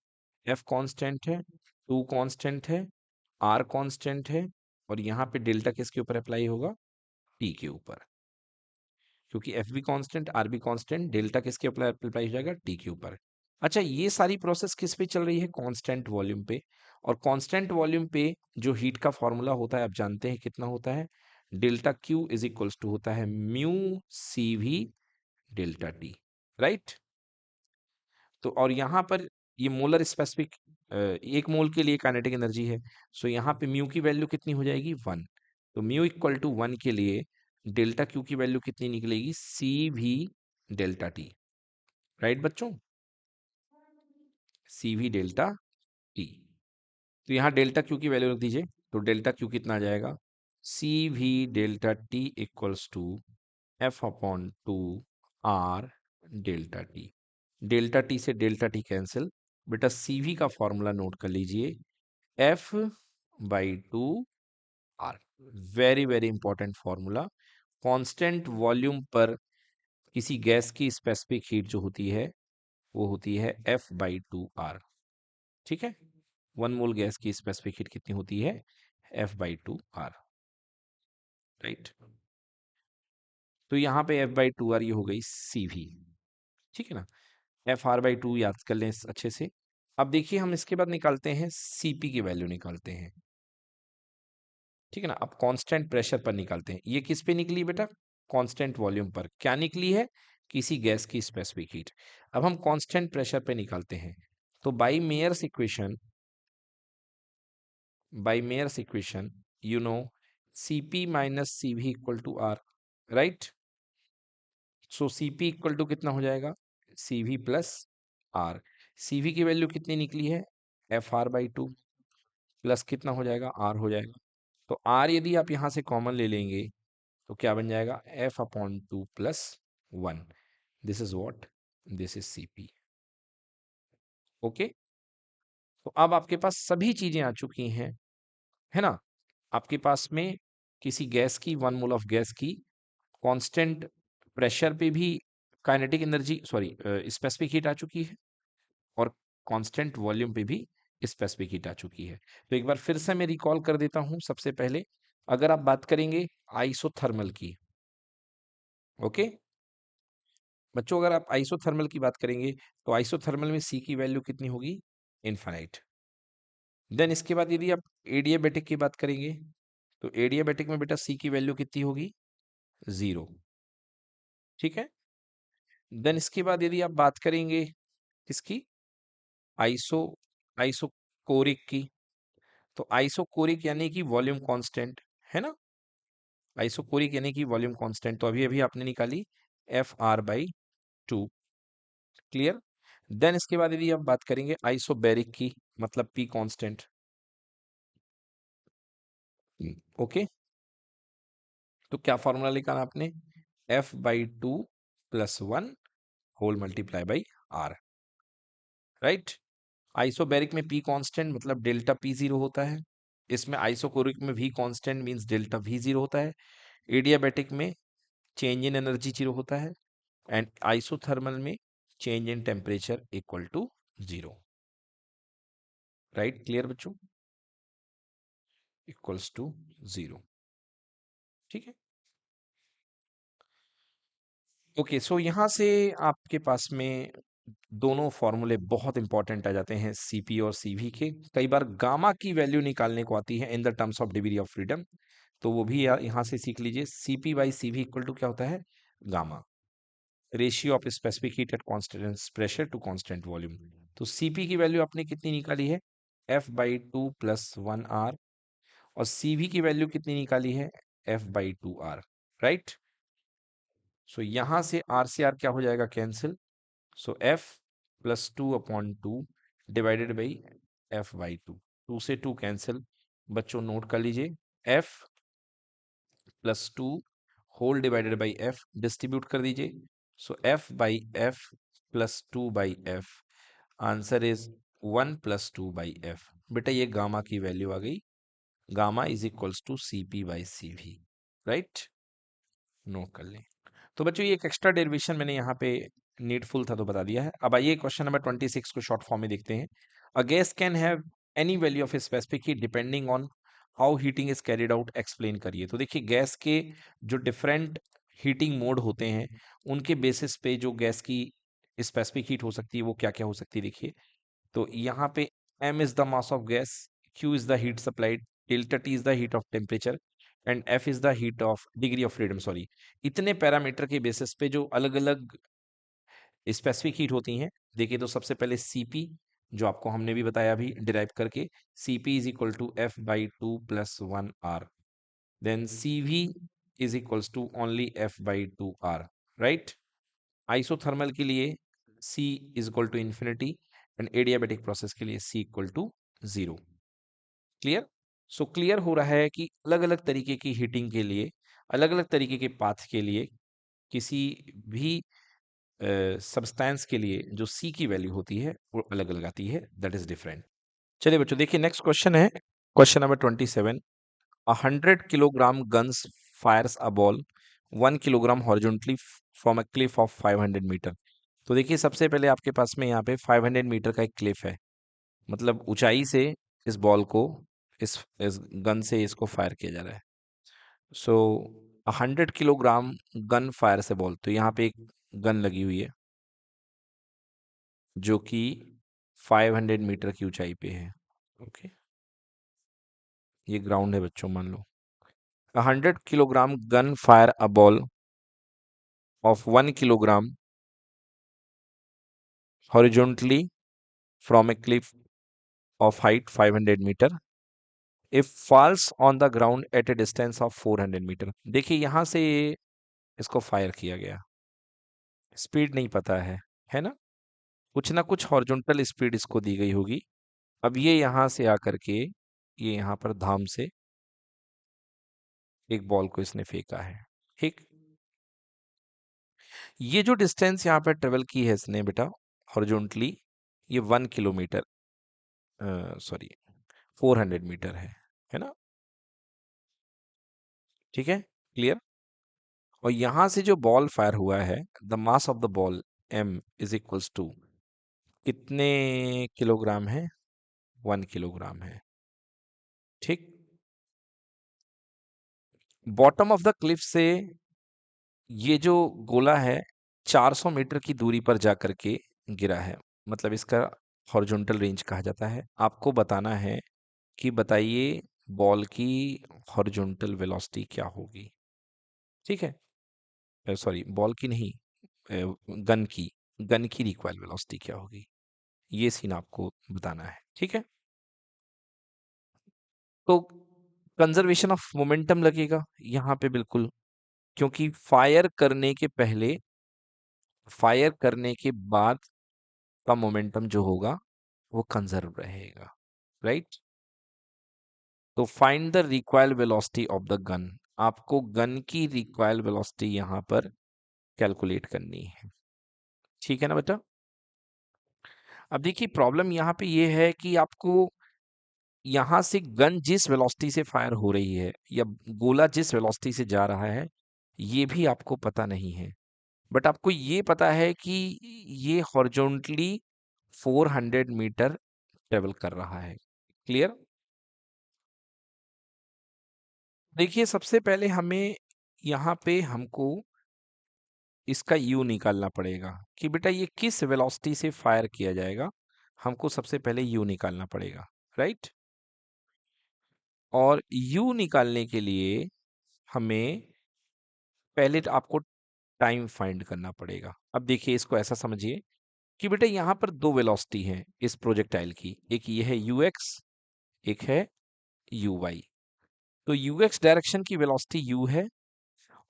एफ कांस्टेंट है, टू कांस्टेंट है, आर कांस्टेंट है, और यहाँ पे डेल्टा किसके ऊपर अप्लाई होगा, टी के ऊपर, क्योंकि एफ भी कांस्टेंट आर भी कांस्टेंट, डेल्टा किसके ऊपर अप्लाई हो जाएगा, टी के ऊपर। अच्छा, ये सारी प्रोसेस किस पे चल रही है, कांस्टेंट वॉल्यूम पे। और कांस्टेंट वॉल्यूम पे जो हीट का फॉर्मूला होता है आप जानते हैं कितना होता है, delta q is equals to होता है mu c we delta T. Right, तो और यहाँ पर ये मोलर स्पेसिफिक, एक मोल के लिए काइनेटिक एनर्जी है। सो यहाँ पे म्यू की वैल्यू कितनी हो जाएगी, 1। तो म्यू इक्वल टू 1 के लिए डेल्टा क्यू की वैल्यू कितनी निकलेगी, सी वी डेल्टा टी। राइट बच्चों, सी वी डेल्टा टी। तो यहाँ डेल्टा क्यू की वैल्यू रख दीजिए, तो डेल्टा क्यू कितना आ जाएगा, C we delta T equals to F upon 2 R delta T. Delta T से डेल्टा टी कैंसिल, बेटा सीवी का फॉर्मूला नोट कर लीजिए, F by two R. Very very important formula. Constant volume पर किसी गैस की स्पेसिफिक हीट जो होती है वो होती है एफ बाई टू आर। ठीक है, 1 मोल गैस की स्पेसिफिक हीट कितनी होती है? F by two are. Right, तो यहाँ पे एफ बाई टू आर ये हो गई सी वी। ठीक है ना, एफ आर बाई टू याद कर लें अच्छे से। अब देखिए हम इसके बाद निकालते हैं सीपी की वैल्यू निकालते हैं। ठीक है ना, अब कांस्टेंट प्रेशर पर निकालते हैं। ये किस पे निकली बेटा? कांस्टेंट वॉल्यूम पर। क्या निकली है? किसी गैस की स्पेसिफिक हीट। अब हम कांस्टेंट प्रेशर पे निकालते हैं। तो by Mayer's equation, by Mayer's equation you know Cp minus Cv equal to are, right? So Cp equal to कितना हो जाएगा? Cv plus r. Cv की वैल्यू कितनी निकली है? F r by two plus कितना हो जाएगा? आर हो जाएगा। तो आर यदि आप यहां से कॉमन ले लेंगे तो क्या बन जाएगा? F upon two plus one. This is what, this is Cp। Okay, तो अब आपके पास सभी चीजें आ चुकी हैं, है ना? आपके पास में किसी गैस की, 1 मोल ऑफ गैस की कांस्टेंट प्रेशर पे भी kinetic energy, sorry specific heat आ चुकी है, और कांस्टेंट वॉल्यूम पे भी स्पेसिफिक हीट आ चुकी है। तो एक बार फिर से मैं रिकॉल कर देता हूं। सबसे पहले अगर आप बात करेंगे आइसोथर्मल की, ओके बच्चों, अगर आप आइसोथर्मल की बात करेंगे तो आइसोथर्मल में सी की वैल्यू कितनी होगी? इनफाइनाइट। देन इसके बाद यदि आप एडियाबेटिक की बात करेंगे तो एडियाबेटिक में बेटा सी की वैल्यू कितनी होगी? 0। ठीक है, देन इसके बाद यदि आप बात करेंगे किसकी? आइसो आइसोकोरिक की, तो आइसोकोरिक यानी कि वॉल्यूम कांस्टेंट, है ना? आइसोकोरिक यानी कि वॉल्यूम कांस्टेंट, तो अभी अभी आपने निकाली f r by two. Clear? Then इसके बाद यदि आप बात करेंगे आइसोबैरिक की, मतलब पी कांस्टेंट। ओके, तो क्या फॉर्मूला निकाला आपने? F by two plus one whole multiply by r, right? Isobaric में पी कांस्टेंट मतलब डेल्टा पी जीरो होता है। इसमें आइसोकोरिक में भी constant means delta v zero होता है। एडियाबैटिक में चेंज इन एनर्जी जीरो होता है, एंड आइसोथर्मल में change in temperature equal to zero. Right, clear बच्चों? Equals to zero. ठीक है, ओके सो यहां से आपके पास में दोनों फॉर्मूले बहुत इंपॉर्टेंट आ जाते हैं, सीपी और सीवी के। कई बार गामा की वैल्यू निकालने को आती है in the terms of degree of freedom, तो वो भी यहाँ से सीख लीजिए। CP by CV equal to क्या होता है? Gamma, ratio of specific heat at constant pressure to constant volume. तो सीपी की वैल्यू आपने कितनी निकाली है? F by two plus one R. और सीवी की वैल्यू कितनी निकाली है? F by two are, right? So यहां से आर क्या हो जाएगा? Cancel. So F plus two upon two divided by F by two. Two से टू कैंसिल। बच्चों नोट कर लीजिए, F plus two whole divided by F distribute कर दीजिए। So F by F plus two by F, answer is one plus two by F. बेटा ये gamma की वैल्यू आ गई। Gamma is equals to C P by C V, right? Note कर लें। तो बच्चों ये एक एक्स्ट्रा डेरिवेशन मैंने यहाँ पे नीडफुल था तो बता दिया है। अब आइए क्वेश्चन नंबर 26 को शॉर्ट फॉर्म में देखते हैं। A gas can have any value of specific heat depending on how heating is carried out. Explain करिए। तो देखिए गैस के जो डिफरेंट हीटिंग मोड होते हैं उनके बेसिस पे जो गैस की स्पेसिफिक हीट हो सकती है वो क्या क्या हो सकती है, देखिए। तो यहाँ पे m is the mass of gas, q is the heat supplied, delta t is the heat of temperature, and f is the heat of degree of freedom, sorry. इतने पैरामीटर के बेसिस पे जो अलग अलग स्पेसिफिक हीट होती हैं, देखिए तो सबसे पहले Cp, जो आपको हमने भी बताया अभी डिराइव करके, Cp is equal to f by two plus one r. Then Cv is equals to only f by two are, right? Isothermal के लिए C is equal to infinity, and adiabatic process के लिए C equal to zero. Clear? So clear हो रहा है कि अलग अलग तरीके की हीटिंग के लिए, अलग अलग तरीके के पाथ के लिए, किसी भी सब्सटेंस के लिए जो C की वैल्यू होती है वो अलग अलग आती है, दैट इज डिफरेंट। चलिए बच्चों देखिए नेक्स्ट क्वेश्चन है question number 27, 100 kilogram guns fires a ball 1 kilogram horizontally from a cliff of 500 metre. तो देखिए सबसे पहले आपके पास में यहाँ पे 500 मीटर का एक क्लिफ है, मतलब ऊंचाई से इस बॉल को इस गन से इसको फायर किया जा रहा है। सो 100 किलोग्राम गन फायर से बॉल, तो यहाँ पे एक गन लगी हुई है जो कि 500 मीटर की ऊंचाई पे है। ओके, ये ग्राउंड है बच्चों, मान लो 100 kilogram gun fire a ball of 1 kilogram horizontally from a cliff of height 500 metre if falls on the ground at a distance of 400 metre. देखिए यहां से इसको फायर किया गया, स्पीड नहीं पता है ना, कुछ ना कुछ हॉरिजॉन्टल स्पीड इसको दी गई होगी। अब ये यहां से आकर के ये यहां पर धाम से एक बॉल को इसने फेंका है। ठीक, ये जो डिस्टेंस यहाँ पर ट्रेवल की है इसने बेटा हॉरिजॉन्टली, ये 1 किलोमीटर, सॉरी 400 मीटर है ना। ठीक है, क्लियर। और यहां से जो बॉल फायर हुआ है, the mass of the ball m is equals to कितने किलोग्राम है, 1 किलोग्राम है। ठीक, बॉटम ऑफ द क्लिफ से ये जो गोला है 400 मीटर की दूरी पर जाकर के गिरा है, मतलब इसका हॉरिजॉन्टल रेंज कहा जाता है। आपको बताना है कि बताइए बॉल की हॉरिजॉन्टल वेलोसिटी क्या होगी। ठीक है, सॉरी बॉल की नहीं, गन की, गन की रिकॉइल वेलोसिटी क्या होगी, ये सीन आपको बताना है। ठीक है, तो कंजर्वेशन ऑफ मोमेंटम लगेगा यहाँ पे बिल्कुल, क्योंकि फायर करने के बाद का मोमेंटम जो होगा वो कंजर्व रहेगा, राइट। तो find the required velocity of the gun, आपको गन की रिक्वायर्ड वेलोसिटी यहाँ पर कैलकुलेट करनी है। ठीक है ना बेटा। अब देखिए प्रॉब्लम यहाँ पे ये है कि आपको यहाँ से गन जिस वेलोसिटी से फायर हो रही है या गोला जिस वेलोसिटी से जा रहा है, ये भी आपको पता नहीं है, बट आपको ये पता है कि ये हॉरिजॉन्टली 400 मीटर ट्रेवल कर रहा है। क्लियर। देखिए सबसे पहले हमें यहाँ पे हमको इसका यू निकालना पड़ेगा कि बेटा ये किस वेलोसिटी से फायर किया जाएगा, हमको सबसे पहले यू निकालना पड़ेगा, राइट। और यू निकालने के लिए हमें पहले तो आपको टाइम फाइंड करना पड़ेगा। अब देखिए इसको ऐसा समझिए कि बेटा यहाँ पर दो वेलोसिटी हैं इस प्रोजेक्टाइल की, एक ये है यू एक्स, एक है यू वाई। तो यू एक्स डायरेक्शन की वेलोसिटी यू है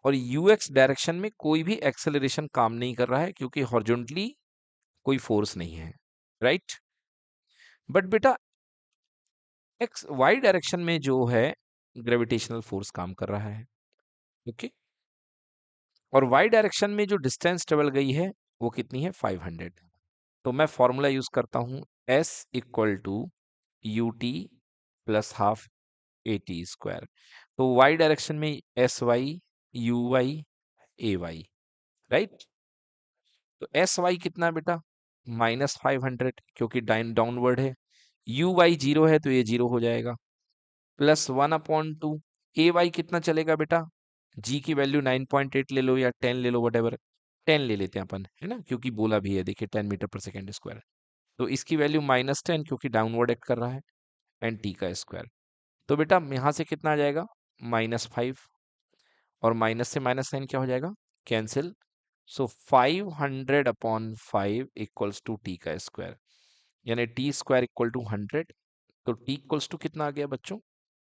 और यू एक्स डायरेक्शन में कोई भी एक्सेलरेशन काम नहीं कर रहा है क्योंकि हॉरिजॉन्टली कोई फोर्स नहीं है, राइट। बट बेटा एक्स वाई डायरेक्शन में जो है ग्रेविटेशनल फोर्स काम कर रहा है। ओके, और वाई डायरेक्शन में जो डिस्टेंस ट्रेवल गई है वो कितनी है, 500। तो मैं फॉर्मूला यूज करता हूं, S equal to u t plus half a t square. तो वाई डायरेक्शन में s y, u y, a y, right. तो एस वाई कितना है बेटा, -500, क्योंकि डाउनवर्ड है। यू वाई 0 है तो ये 0 हो जाएगा, +1/2। ए वाई कितना चलेगा बेटा, जी की वैल्यू 9.8 ले लो या 10 ले लो, वट 10 ले लेते हैं अपन, है ना, क्योंकि बोला भी है देखिए 10 मीटर पर सेकेंड स्क्वायर। तो इसकी वैल्यू -10 क्योंकि डाउनवर्ड एक्ट कर रहा है, एंड टी का स्क्वायर। तो बेटा यहाँ से कितना आ जाएगा, -5, और माइनस से -9 क्या हो जाएगा, cancel. So 500/5 equals to t का स्क्वायर, यानी टी स्क्वायर इक्वल टू 100। तो टी इक्वल्स टू कितना आ गया बच्चों,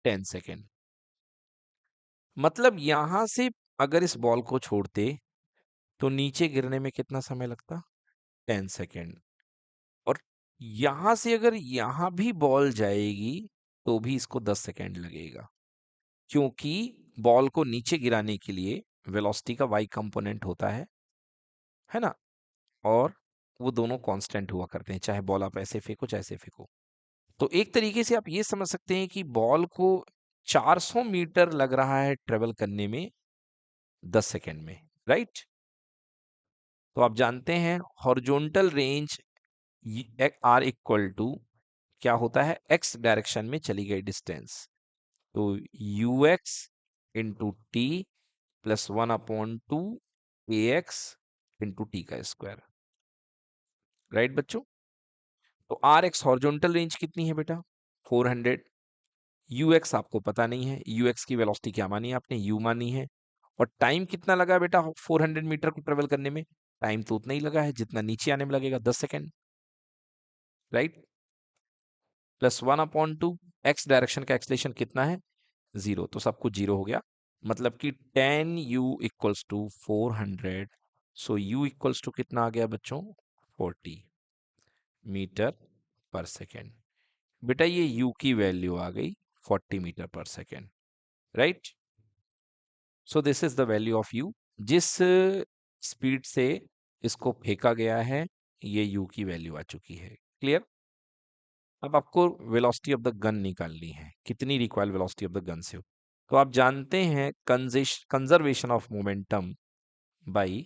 10 सेकेंड। मतलब यहां से अगर इस बॉल को छोड़ते तो नीचे गिरने में कितना समय लगता, 10 सेकेंड। और यहां से अगर यहां भी बॉल जाएगी तो भी इसको 10 सेकेंड लगेगा, क्योंकि बॉल को नीचे गिराने के लिए वेलोसिटी का वाई कंपोनेंट होता है ना, और वो दोनों कांस्टेंट हुआ करते हैं, चाहे बॉल आप ऐसे फेंको चाहे ऐसे फेंको। तो एक तरीके से आप ये समझ सकते हैं कि बॉल को 400 मीटर लग रहा है ट्रेवल करने में 10 सेकंड में, राइट? तो आप जानते हैं horizontal range r equal to क्या होता है, एक्स डायरेक्शन में चली गई डिस्टेंस, तो you x into T plus 1/2 A x into T का स्क्वायर, राइट बच्चों? तो आर एक्स हॉरिजॉन्टल रेंज कितनी है बेटा, 400। यू एक्स आपको पता नहीं है, यू एक्स की वेलोसिटी क्या मानी है आपने, यू मानी है। और टाइम कितना लगा बेटा 400 मीटर को ट्रेवल करने में, टाइम तो उतना ही लगा है जितना नीचे आने में लगेगा, 10 second, right? Plus 1/2 x direction का एक्सलेशन कितना है, 0, तो सब कुछ 0 हो गया। मतलब कि 10u equals to 400, so u equals to कितना आ गया बच्चों, 40 मीटर पर सेकेंड। बेटा ये u की वैल्यू आ गई 40 metre per second, right? So this is the value of u, जिस स्पीड से इसको फेंका गया है, ये u की वैल्यू आ चुकी है। क्लियर? अब आपको वेलोसिटी ऑफ द गन निकालनी है, कितनी required velocity of the gun से हो। तो आप जानते हैं conservation of momentum by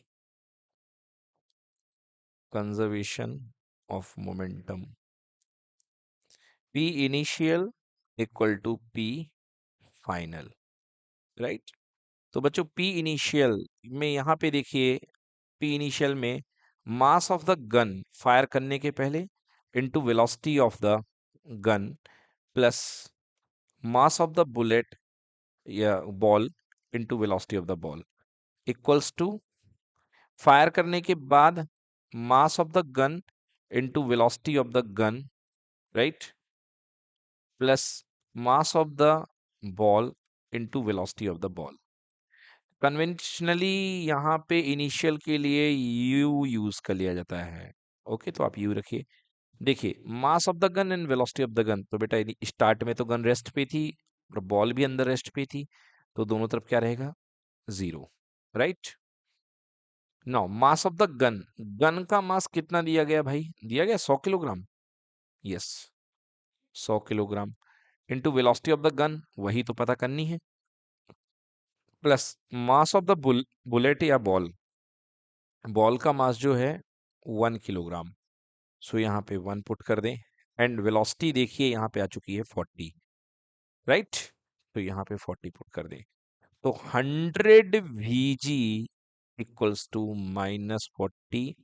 conservation of momentum, p initial equal to p final, right? तो बच्चों p इनिशियल में यहां पे देखिए, p इनिशियल में mass of the gun fire करने के पहले into velocity of the gun plus mass of the bullet या ball into velocity of the ball equals to fire करने के बाद mass of the gun into velocity of the gun, right, plus mass of the ball into velocity of the ball. Conventionally यहाँ पे initial के लिए you use कर लिया जाता है, ओके, तो आप यू रखिए। देखिए मास of the gun and velocity of the gun, तो बेटा स्टार्ट में तो गन रेस्ट पे थी और बॉल भी अंदर रेस्ट पे थी, तो दोनों तरफ क्या रहेगा, 0, right? Now mass of the gun, gun का मास कितना दिया गया भाई, दिया गया 100 kilogram, yes 100 kilogram into velocity of the gun, वही तो पता करनी है, plus mass of the bullet या बॉल, बॉल का मास जो है 1 किलोग्राम, सो यहाँ पे 1 पुट कर दें, एंड वेलोसिटी देखिए यहाँ पे आ चुकी है 40, राइट? तो यहाँ पे 40 पुट कर दें, तो 100 VG equals to -40,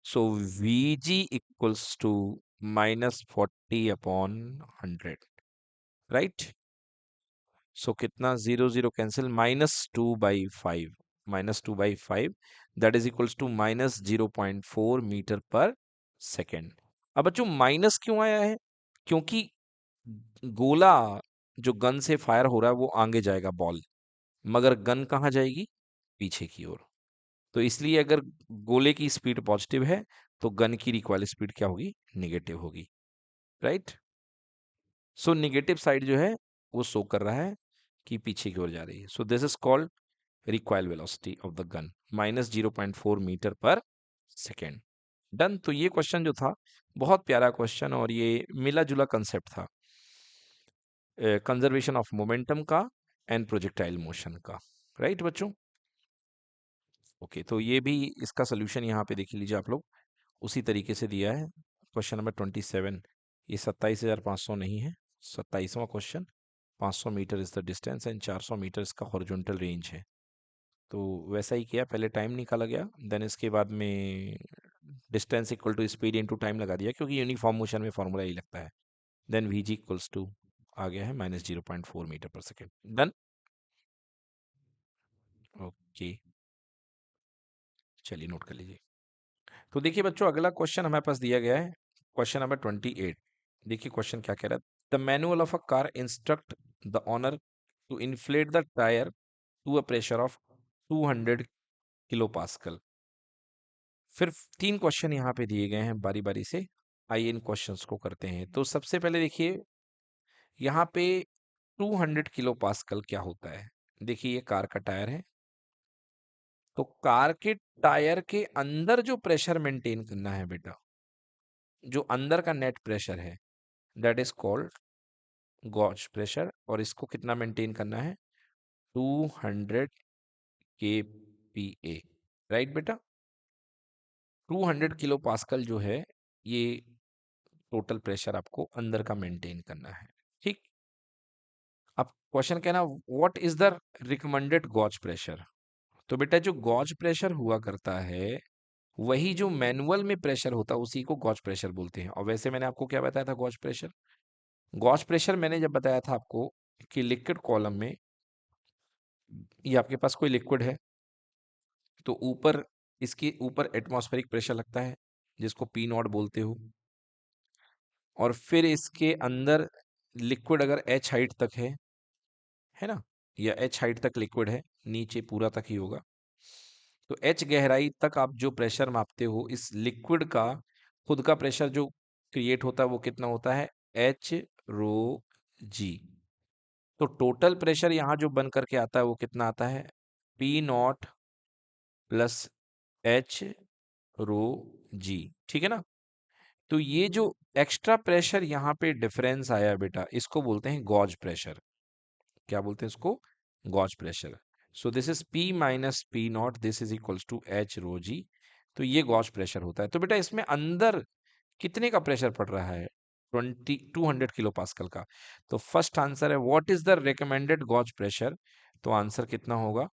so VG equals to -40/100, right? So कितना, 0 0 cancel, -2/5, -2/5, that is equals to -0.4 metre per second. अब बच्चों माइनस क्यों आया है, क्योंकि गोला जो गन से फायर हो रहा है वो आगे जाएगा बॉल, मगर गन कहाँ जाएगी, पीछे की ओर। तो इसलिए अगर गोले की स्पीड पॉजिटिव है तो गन की रिकॉइल स्पीड क्या होगी, निगेटिव होगी, राइट? सो निगेटिव साइड जो है वो शो कर रहा है कि पीछे की ओर जा रही है, so this is called recoil velocity of the gun, -0.4 metre per second. Done. तो ये क्वेश्चन जो था बहुत प्यारा क्वेश्चन, और ये मिला जुला कंसेप्ट था कंजर्वेशन ऑफ मोमेंटम का एंड प्रोजेक्टाइल मोशन का, राइट बच्चों? ओके, तो ये भी इसका सोल्यूशन यहाँ पे देख लीजिए आप लोग, उसी तरीके से दिया है। क्वेश्चन नंबर 27, ये 27,500 नहीं है, 27वां question. 500 metre is the distance and 400 metre इसका हॉरिजॉन्टल रेंज है। तो वैसा ही किया, पहले टाइम निकाला गया, देन इसके बाद में distance equal to speed into time लगा दिया, क्योंकि यूनिफॉर्म मोशन में फॉर्मूला ही लगता है। Then V G equals to आ गया है -0.4 metre per second. Done. Okay, चलिए नोट कर लीजिए। तो देखिए बच्चों, अगला क्वेश्चन हमारे पास दिया गया है, क्वेश्चन नंबर 28। देखिए क्वेश्चन क्या कह रहा है, the manual of a car instruct the owner to inflate the tyre to a pressure of 200 kilo pascal. फिर 3 क्वेश्चन यहाँ पे दिए गए हैं बारी बारी से, आइए इन क्वेश्चंस को करते हैं। तो सबसे पहले देखिए यहाँ पे 200 किलो पास्कल क्या होता है। देखिए ये कार का टायर है, तो कार के टायर के अंदर जो प्रेशर मेंटेन करना है बेटा, जो अंदर का नेट प्रेशर है, that is called gauge pressure, और इसको कितना मेंटेन करना है, 200 kPa, राइट बेटा। 200 किलो पास्कल जो है ये टोटल प्रेशर आपको अंदर का मेंटेन करना है, ठीक। अब क्वेश्चन कहना, what is the recommended gauge pressure. तो बेटा जो गॉज प्रेशर हुआ करता है वही जो मैनुअल में प्रेशर होता है उसी को गॉज प्रेशर बोलते हैं। और वैसे मैंने आपको क्या बताया था, गॉज प्रेशर, गॉज प्रेशर मैंने जब बताया था आपको कि लिक्विड कॉलम में ये आपके पास कोई लिक्विड है, तो ऊपर, इसके ऊपर एटमॉस्फेरिक प्रेशर लगता है जिसको पी नॉट बोलते हो, और फिर इसके अंदर लिक्विड अगर एच हाइट तक है ना, या एच हाइट तक लिक्विड है, नीचे पूरा तक ही होगा, तो एच गहराई तक आप जो प्रेशर मापते हो इस लिक्विड का, खुद का प्रेशर जो क्रिएट होता है वो कितना होता है, एच रो जी। तो टोटल प्रेशर यहाँ जो बन करके आता है वो कितना आता है, P not plus H rho जी, ठीक है ना। तो ये जो एक्स्ट्रा प्रेशर यहाँ पे डिफरेंस आया बेटा, इसको बोलते हैं गॉज प्रेशर। क्या बोलते हैं इसको, gauge pressure. So this is P minus P naught, this is equals to H rho G. तो ये गॉज प्रेशर होता है। तो बेटा इसमें अंदर कितने का प्रेशर पड़ रहा है, 200 किलो पास्कल का। तो फर्स्ट आंसर है what is the recommended gauge pressure, तो आंसर कितना होगा,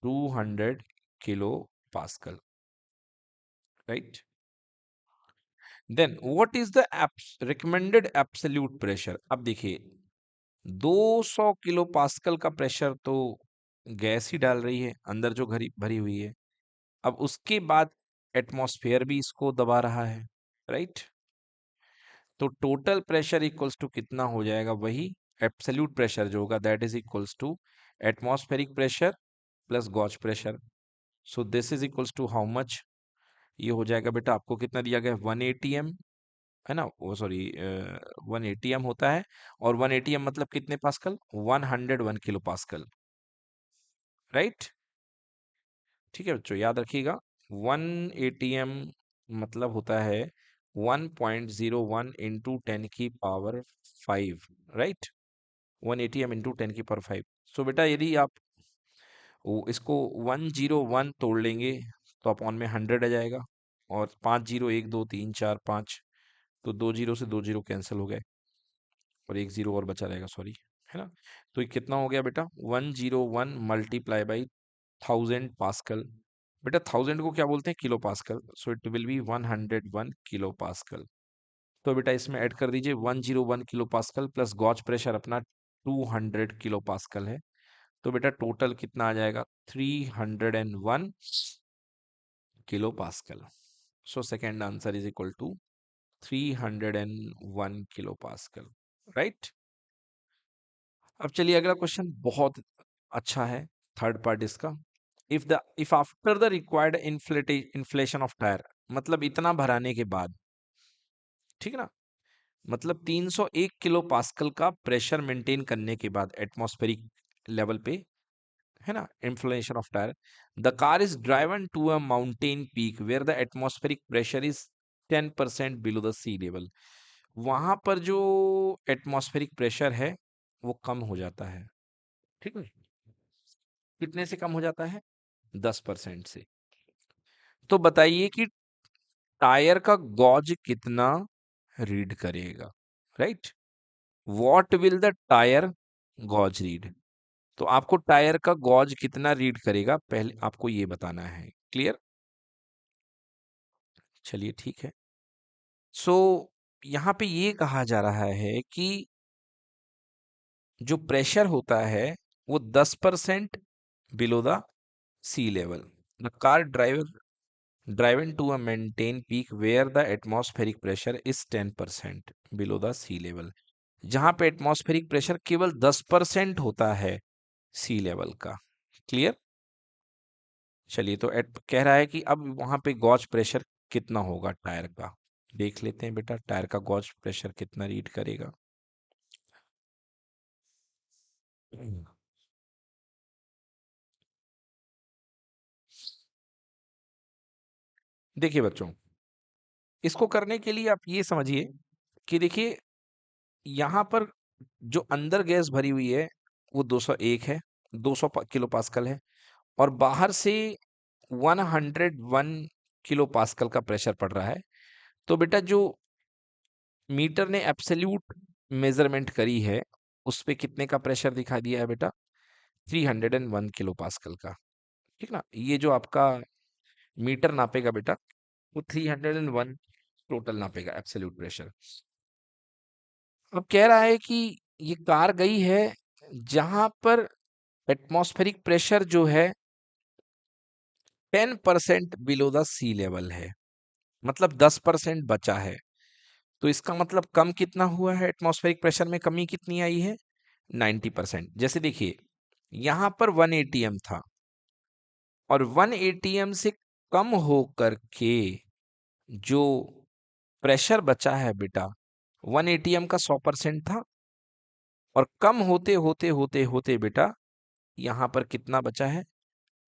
200 kilo pascal, right. Then what is the recommended absolute pressure. अब देखिए 200 किलो पास्कल का प्रेशर तो गैस ही डाल रही है अंदर जो घरी भरी हुई है, अब उसके बाद एटमॉस्फेयर भी इसको दबा रहा है, राइट। तो टोटल प्रेशर इक्वल्स टू कितना हो जाएगा, वही एब्सोल्यूट प्रेशर जो होगा that is equals to atmospheric pressure plus gauge pressure. So this is equals to how much, ये हो जाएगा बेटा, आपको कितना दिया गया, 1 atm, है ना, वो सॉरी 1 atm होता है, और 1 atm मतलब कितने पास्कल, 101 किलो पास्कल, राइट। ठीक है बच्चों, याद रखिएगा, 1 atm मतलब होता है 1.01 इंटू 10 की पावर 5, राइट। 1 atm इंटू 10 की पावर 5। सो बेटा यदि आप इसको 101 तोड़ लेंगे तो अपॉन में 100 आ जाएगा, और 5 0 1 2 3 4 5, तो 2 0 से 2 0 कैंसिल हो गए, और 1 0 और बचा रहेगा, सॉरी, है ना। तो ये कितना हो गया बेटा, 101 मल्टीप्लाई बाई 1000 पास्कल। बेटा 1000 को क्या बोलते हैं, kilo pascal, so it will be 101 kilo pascal. तो बेटा इसमें ऐड कर दीजिए 101 kilo pascal plus gauge pressure अपना 200 किलो पास्कल है, तो बेटा टोटल कितना आ जाएगा, 301 kilo pascal. So second answer is equal to 301 kilo pascal, right. अब चलिए अगला क्वेश्चन बहुत अच्छा है, थर्ड पार्ट इसका। If after the required inflation of tyre, मतलब इतना भराने के बाद, ठीक है ना, मतलब 301 किलो पास्कल का प्रेशर मेंटेन करने के बाद एटमॉस्फेरिक लेवल पे, है ना, inflation of tyre, the car is driven to a mountain peak where the atmospheric pressure is 10% below the sea level. वहां पर जो एटमॉस्फेरिक प्रेशर है वो कम हो जाता है, ठीक है। कितने से कम हो जाता है, 10% से। तो बताइए कि टायर का गॉज कितना रीड करेगा, right. What will the tyre gauge read. तो आपको टायर का गॉज कितना रीड करेगा पहले आपको ये बताना है, क्लियर। चलिए ठीक है। सो यहाँ पे ये कहा जा रहा है कि जो प्रेशर होता है वो 10% below the sea level, the car driven to a maintain peak where the atmospheric pressure is 10% below the sea level। जहां पे एटमॉस्फेरिक प्रेशर केवल 10% होता है सी लेवल का, क्लियर। चलिए तो कह रहा है कि अब वहां पे गॉज प्रेशर कितना होगा टायर का, देख लेते हैं बेटा टायर का गॉज प्रेशर कितना रीड करेगा। देखिए बच्चों, इसको करने के लिए आप ये समझिए कि देखिए यहाँ पर जो अंदर गैस भरी हुई है वो 201 है, 200 किलो पास्कल है, और बाहर से 101 किलो पास्कल का प्रेशर पड़ रहा है। तो बेटा जो मीटर ने एब्सोल्यूट मेजरमेंट करी है उस पे कितने का प्रेशर दिखा दिया है बेटा? 301 किलो पास्कल का। ठीक ना, ये जो आपका मीटर नापेगा बेटा वो 301 टोटल नापेगा एब्सोल्यूट प्रेशर। अब कह रहा है कि ये कार गई है जहां पर एटमॉस्फेरिक प्रेशर जो है 10% बिलो द सी लेवल है, मतलब 10% बचा है। तो इसका मतलब कम कितना हुआ है? एटमॉस्फेरिक प्रेशर में कमी कितनी आई है? 90%। जैसे देखिए यहां पर 1 एटीएम था और 1 एटीएम से कम होकर के जो प्रेशर बचा है बेटा 1 एटीएम का 100% था, और कम होते होते होते होते बेटा यहां पर कितना बचा है?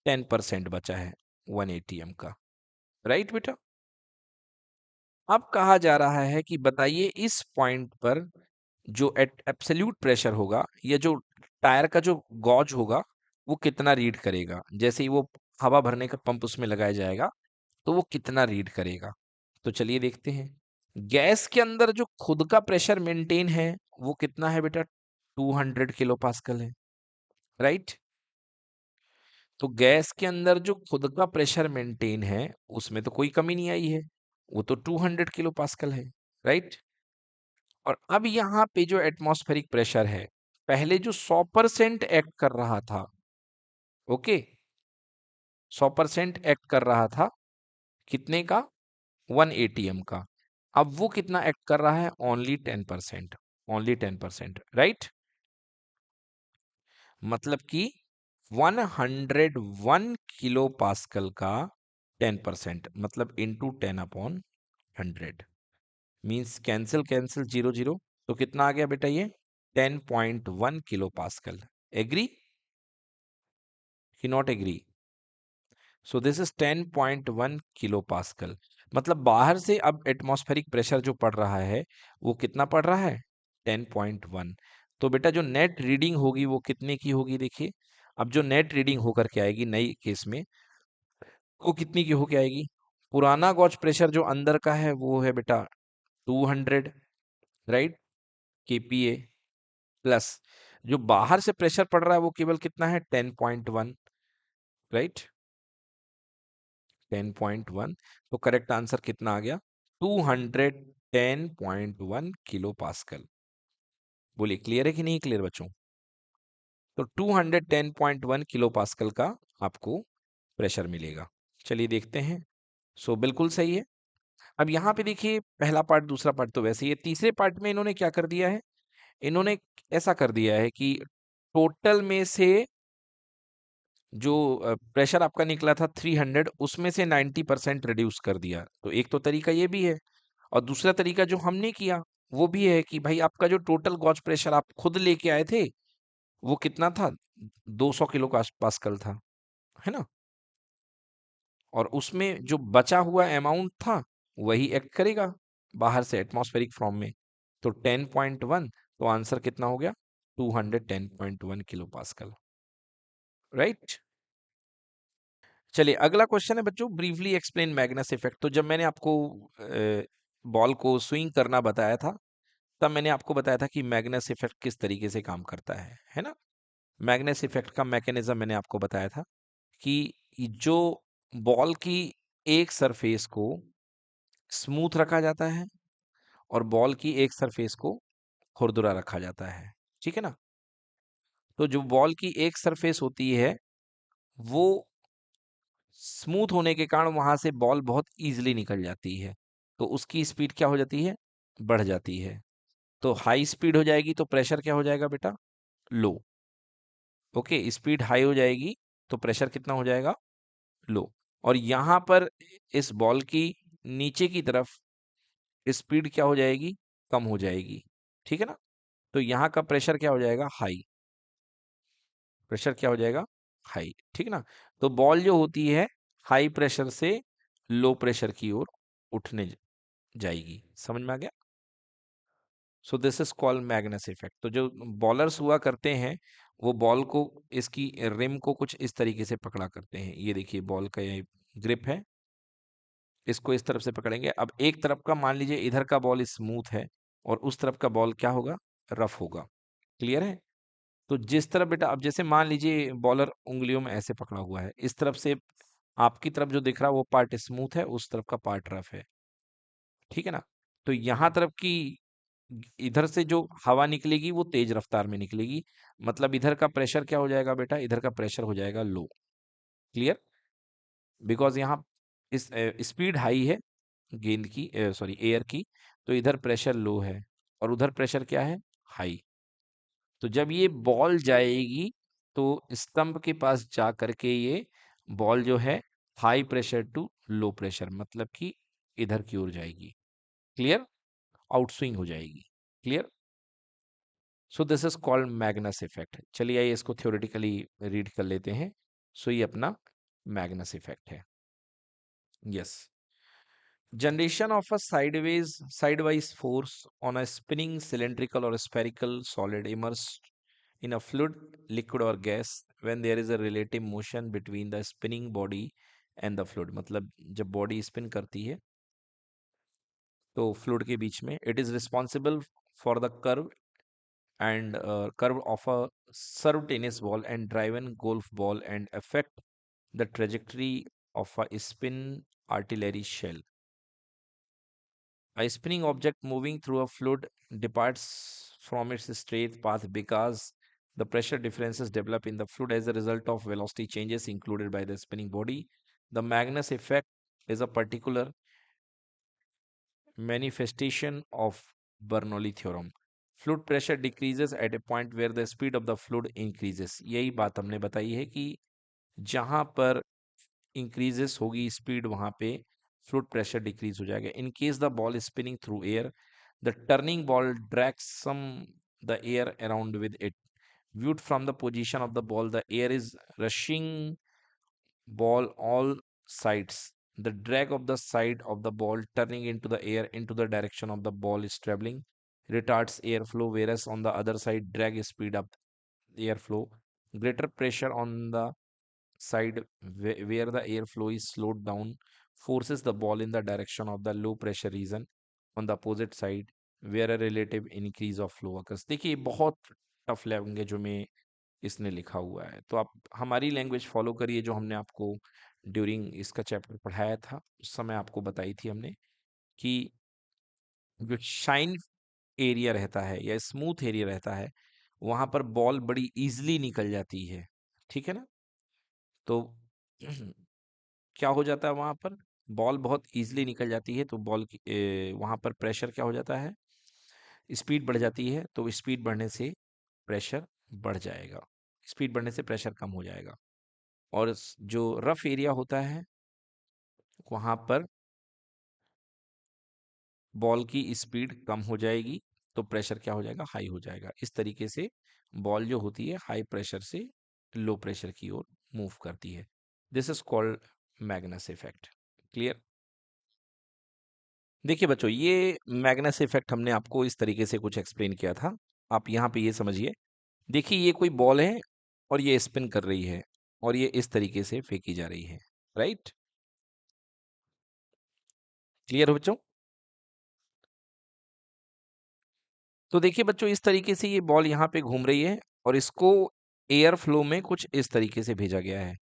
10% बचा है 1 एटीएम का। राइट बेटा? अब कहा जा रहा है कि बताइए इस पॉइंट पर जो एब्सोल्यूट प्रेशर होगा या जो टायर का जो गॉज होगा वो कितना रीड करेगा। जैसे ही वो हवा भरने का पंप उसमें लगाया जाएगा तो वो कितना रीड करेगा। तो चलिए देखते हैं। गैस के अंदर जो खुद का प्रेशर मेंटेन है वो कितना है बेटा? 200 किलो पास्कल है। राइट? तो गैस के अंदर जो खुद का प्रेशर मेंटेन है उसमें तो कोई कमी नहीं आई है, वो तो 200 किलो पास्कल है। राइट? और अब यहाँ पे जो एटमॉस्फेरिक प्रेशर है पहले जो 100% एक्ट कर रहा था, ओके, 100% एक्ट कर रहा था कितने का? 1 एटीएम का। अब वो कितना एक्ट कर रहा है? ओनली 10%। ओनली 10%। राइट? मतलब कि 101 किलो पास्कल का 10%, मतलब into 10/100, means cancel cancel, zero zero, तो कितना आ गया बेटा? ये 10.1 किलो पास्कल। एग्री कि not agree? So this is 10.1 kilo pascal. मतलब बाहर से अब एटमॉस्फेरिक प्रेशर जो पड़ रहा है वो कितना पड़ रहा है? 10.1। तो बेटा जो नेट रीडिंग होगी वो कितने की होगी? देखिए अब जो नेट रीडिंग होकर के आएगी नई केस में वो कितनी की होके आएगी? पुराना गॉज प्रेशर जो अंदर का है वो है बेटा 200, राइट, केपीए, प्लस जो बाहर से प्रेशर पड़ रहा है वो केवल कितना है? 10.1। राइट? 10.1। तो करेक्ट आंसर कितना आ गया? 210.1 किलो पास्कल। बोलिए क्लियर है कि नहीं क्लियर बच्चों? तो 210.1 किलो पास्कल का आपको प्रेशर मिलेगा। चलिए देखते हैं। सो बिल्कुल सही है। अब यहाँ पे देखिए पहला पार्ट दूसरा पार्ट तो वैसे ही है, तीसरे पार्ट में इन्होंने क्या कर दिया है? इन्होंने ऐसा कर दिया है कि टोटल में से जो प्रेशर आपका निकला था 300 उसमें से 90% रिड्यूस कर दिया। तो एक तो तरीका ये भी है, और दूसरा तरीका जो हमने किया वो भी है कि भाई आपका जो टोटल गॉज प्रेशर आप खुद लेके आए थे वो कितना था? 200 किलो का पास्कल था, है ना? और उसमें जो बचा हुआ अमाउंट था वही एक्ट करेगा बाहर से एटमॉस्फेरिक फ्रॉम में। तो 10.1, तो आंसर कितना हो गया? 210.1 किलो पास्कल। राइट? चलिए अगला क्वेश्चन है बच्चों, ब्रीफली एक्सप्लेन मैग्नस इफेक्ट। तो जब मैंने आपको बॉल को स्विंग करना बताया था तब मैंने आपको बताया था कि मैग्नस इफेक्ट किस तरीके से काम करता है ना? मैग्नस इफेक्ट का मैकेनिज्म मैंने आपको बताया था कि जो बॉल की एक सरफेस को स्मूथ रखा जाता है और बॉल की एक सरफेस को खुरदुरा रखा जाता है। ठीक है ना? तो जो बॉल की एक सरफेस होती है वो स्मूथ होने के कारण वहां से बॉल बहुत इजीली निकल जाती है, तो उसकी स्पीड क्या हो जाती है? बढ़ जाती है। तो हाई स्पीड हो जाएगी तो प्रेशर क्या हो जाएगा बेटा? लो। ओके, स्पीड हाई हो जाएगी तो प्रेशर कितना हो जाएगा? लो। और यहां पर इस बॉल की नीचे की तरफ स्पीड क्या हो जाएगी? कम हो जाएगी। ठीक है ना? तो यहाँ का प्रेशर क्या हो जाएगा? हाई। प्रेशर क्या हो जाएगा? हाई। ठीक ना? तो बॉल जो होती है हाई प्रेशर से लो प्रेशर की ओर उठने जाएगी। समझ में आ गया? सो this is called Magnus effect. तो जो बॉलर्स हुआ करते हैं वो बॉल को, इसकी रिम को कुछ इस तरीके से पकड़ा करते हैं। ये देखिए बॉल का ये ग्रिप है, इसको इस तरफ से पकड़ेंगे। अब एक तरफ का मान लीजिए इधर का बॉल स्मूथ है और उस तरफ का बॉल क्या होगा, रफ होगा। क्लियर है? तो जिस तरफ बेटा, अब जैसे मान लीजिए बॉलर उंगलियों में ऐसे पकड़ा हुआ है, इस तरफ से आपकी तरफ जो दिख रहा है वो पार्ट स्मूथ है, उस तरफ का पार्ट रफ है। ठीक है ना? तो यहाँ तरफ की इधर से जो हवा निकलेगी वो तेज रफ्तार में निकलेगी, मतलब इधर का प्रेशर क्या हो जाएगा बेटा, इधर का प्रेशर हो जाएगा लो। क्लियर? बिकॉज यहाँ इस स्पीड हाई है गेंद की, सॉरी एयर की, तो इधर प्रेशर लो है और उधर प्रेशर क्या है, हाई। तो जब ये बॉल जाएगी तो स्तंभ के पास जा करके ये बॉल जो है high pressure to low pressure, मतलब कि इधर की ओर जाएगी। क्लियर? आउटस्विंग हो जाएगी। Clear? So this is called Magnus effect. चलिए आइए इसको थ्योरेटिकली रीड कर लेते हैं। सो ये अपना मैग्नस इफेक्ट है। Yes, generation of a sidewise force on a spinning cylindrical or spherical solid immersed in a fluid, liquid or gas when there is a relative motion between the spinning body and the fluid। मतलब जब body spin करती है तो fluid के बीच में, it is responsible for the curve and curve of a served tennis ball and driven golf ball and affect the trajectory of a spin artillery shell। A spinning object moving through a fluid departs from its straight path because the pressure differences develop in the fluid as a result of velocity changes included by the spinning body। The Magnus effect is a particular manifestation of Bernoulli theorem। Fluid pressure decreases at a point where the speed of the fluid increases। यही बात हमने बताई है कि जहां पर increases होगी speed, वहां पे फ्लूइड प्रेशर डिक्रीज हो जाएगा। In case the ball spinning through air, the turning ball drags some the air around with it. viewed from the position of the ball, the air is rushing ball all sides. The drag of the side of the ball turning into the air into the direction of the ball is traveling retards airflow, whereas on the other side drag speed up airflow. Greater pressure on the side where the airflow is slowed down forces the ball in the direction of the low pressure region on the opposite side where a relative increase of flow occurs। देखिए बहुत tough language में इसने लिखा हुआ है, तो आप हमारी लैंग्वेज फॉलो करिए जो हमने आपको ड्यूरिंग इसका चैप्टर पढ़ाया था। उस समय आपको बताई थी हमने कि जो शाइन एरिया रहता है या स्मूथ एरिया रहता है वहां पर बॉल बड़ी इजीली निकल जाती है। ठीक है ना? तो क्या हो जाता है वहां पर, बॉल बहुत इजीली निकल जाती है, तो बॉल की वहां पर प्रेशर क्या हो जाता है, स्पीड बढ़ जाती है। तो स्पीड बढ़ने से प्रेशर बढ़ जाएगा, स्पीड बढ़ने से प्रेशर कम हो जाएगा। और जो रफ एरिया होता है वहां पर बॉल की स्पीड कम हो जाएगी, तो प्रेशर क्या हो जाएगा, हाई हो जाएगा। इस तरीके से बॉल जो होती है हाई प्रेशर से लो प्रेशर की ओर मूव करती है। This is called Magnus effect. Clear? देखिए बच्चों, ये मैग्नस इफेक्ट हमने आपको इस तरीके से कुछ एक्सप्लेन किया था। आप यहाँ पे ये समझिए, देखिए ये कोई बॉल है और ये स्पिन कर रही है और ये इस तरीके से फेंकी जा रही है। राइट? क्लियर हो बच्चों? तो देखिए बच्चों, इस तरीके से ये बॉल यहाँ पे घूम रही है और इसको एयर फ्लो में कुछ इस तरीके से भेजा गया है।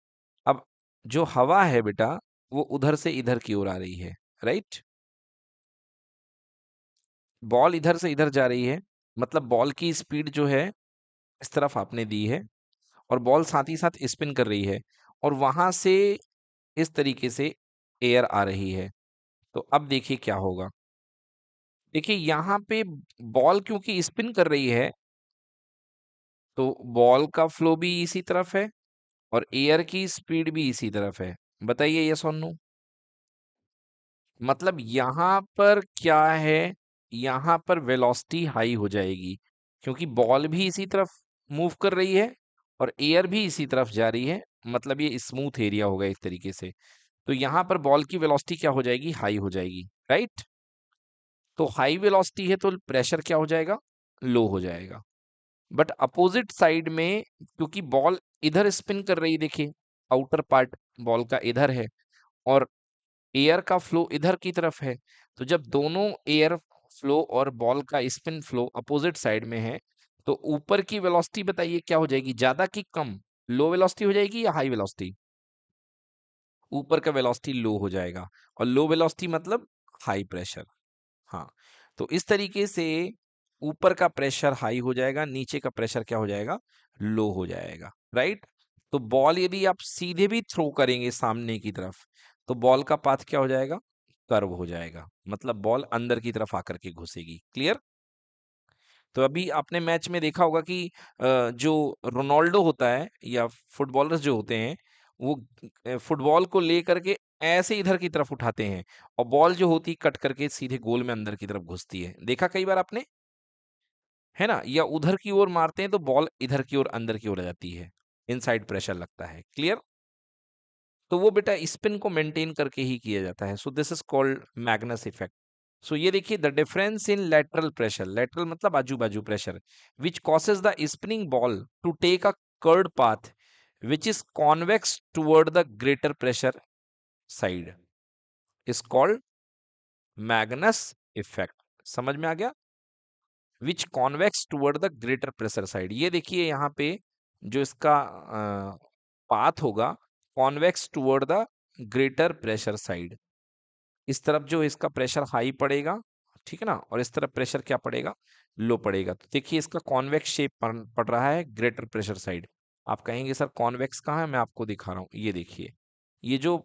अब जो हवा है बेटा वो उधर से इधर की ओर आ रही है। राइट? बॉल इधर से इधर जा रही है, मतलब बॉल की स्पीड जो है इस तरफ आपने दी है और बॉल साथ ही साथ स्पिन कर रही है और वहां से इस तरीके से एयर आ रही है। तो अब देखिए क्या होगा। देखिए यहाँ पे बॉल क्योंकि स्पिन कर रही है तो बॉल का फ्लो भी इसी तरफ है और एयर की स्पीड भी इसी तरफ है। बताइए यस और नो। मतलब यहाँ पर क्या है, यहाँ पर वेलोसिटी हाई हो जाएगी क्योंकि बॉल भी इसी तरफ मूव कर रही है और एयर भी इसी तरफ जा रही है, मतलब ये स्मूथ एरिया होगा इस तरीके से। तो यहाँ पर बॉल की वेलोसिटी क्या हो जाएगी, हाई हो जाएगी। राइट? तो हाई वेलोसिटी है तो प्रेशर क्या हो जाएगा, लो हो जाएगा। बट अपोजिट साइड में क्योंकि बॉल इधर स्पिन कर रही है, देखिए आउटर पार्ट बॉल का इधर है और एयर का फ्लो इधर की तरफ है, तो जब दोनों एयर फ्लो और बॉल का स्पिन फ्लो अपोजिट साइड में है तो ऊपर की वेलोसिटी बताइए क्या हो जाएगी, ज्यादा कि कम, लो वेलोसिटी हो जाएगी या हाई वेलोसिटी, ऊपर का वेलोसिटी लो हो जाएगा और लो वेलोसिटी मतलब हाई प्रेशर। हाँ, तो इस तरीके से ऊपर का प्रेशर हाई हो जाएगा, नीचे का प्रेशर क्या हो जाएगा, लो हो जाएगा, राइट। तो बॉल यदि आप सीधे भी थ्रो करेंगे सामने की तरफ तो बॉल का पाथ क्या हो जाएगा, कर्व हो जाएगा, मतलब बॉल अंदर की तरफ आकर के घुसेगी। क्लियर। तो अभी आपने मैच में देखा होगा कि जो रोनाल्डो होता है या फुटबॉलर्स जो होते हैं वो फुटबॉल को लेकर के ऐसे इधर की तरफ उठाते हैं और बॉल जो होती है कट करके सीधे गोल में अंदर की तरफ घुसती है, देखा कई बार आपने, है ना, या उधर की ओर मारते हैं तो बॉल इधर की ओर अंदर की ओर आ जाती है, इनसाइड प्रेशर लगता है। क्लियर। तो वो बेटा स्पिन को मेंटेन करके ही किया जाता है, so this is called Magnus effect. So ये देखिए the difference in lateral pressure, lateral मतलब आजू बाजू pressure, which causes the spinning ball to take a curved path which is convex toward the greater pressure side is called Magnus effect. समझ में आ गया, which convex toward the greater pressure side. ये देखिए यहाँ पे जो इसका पाथ होगा convex toward the greater pressure side, इस तरफ जो इसका प्रेशर हाई पड़ेगा, ठीक है ना, और इस तरफ प्रेशर क्या पड़ेगा, लो पड़ेगा। तो देखिए इसका कॉन्वेक्स शेप पड़ रहा है ग्रेटर प्रेशर साइड। आप कहेंगे सर कॉन्वेक्स कहाँ है, मैं आपको दिखा रहा हूँ, ये देखिए ये जो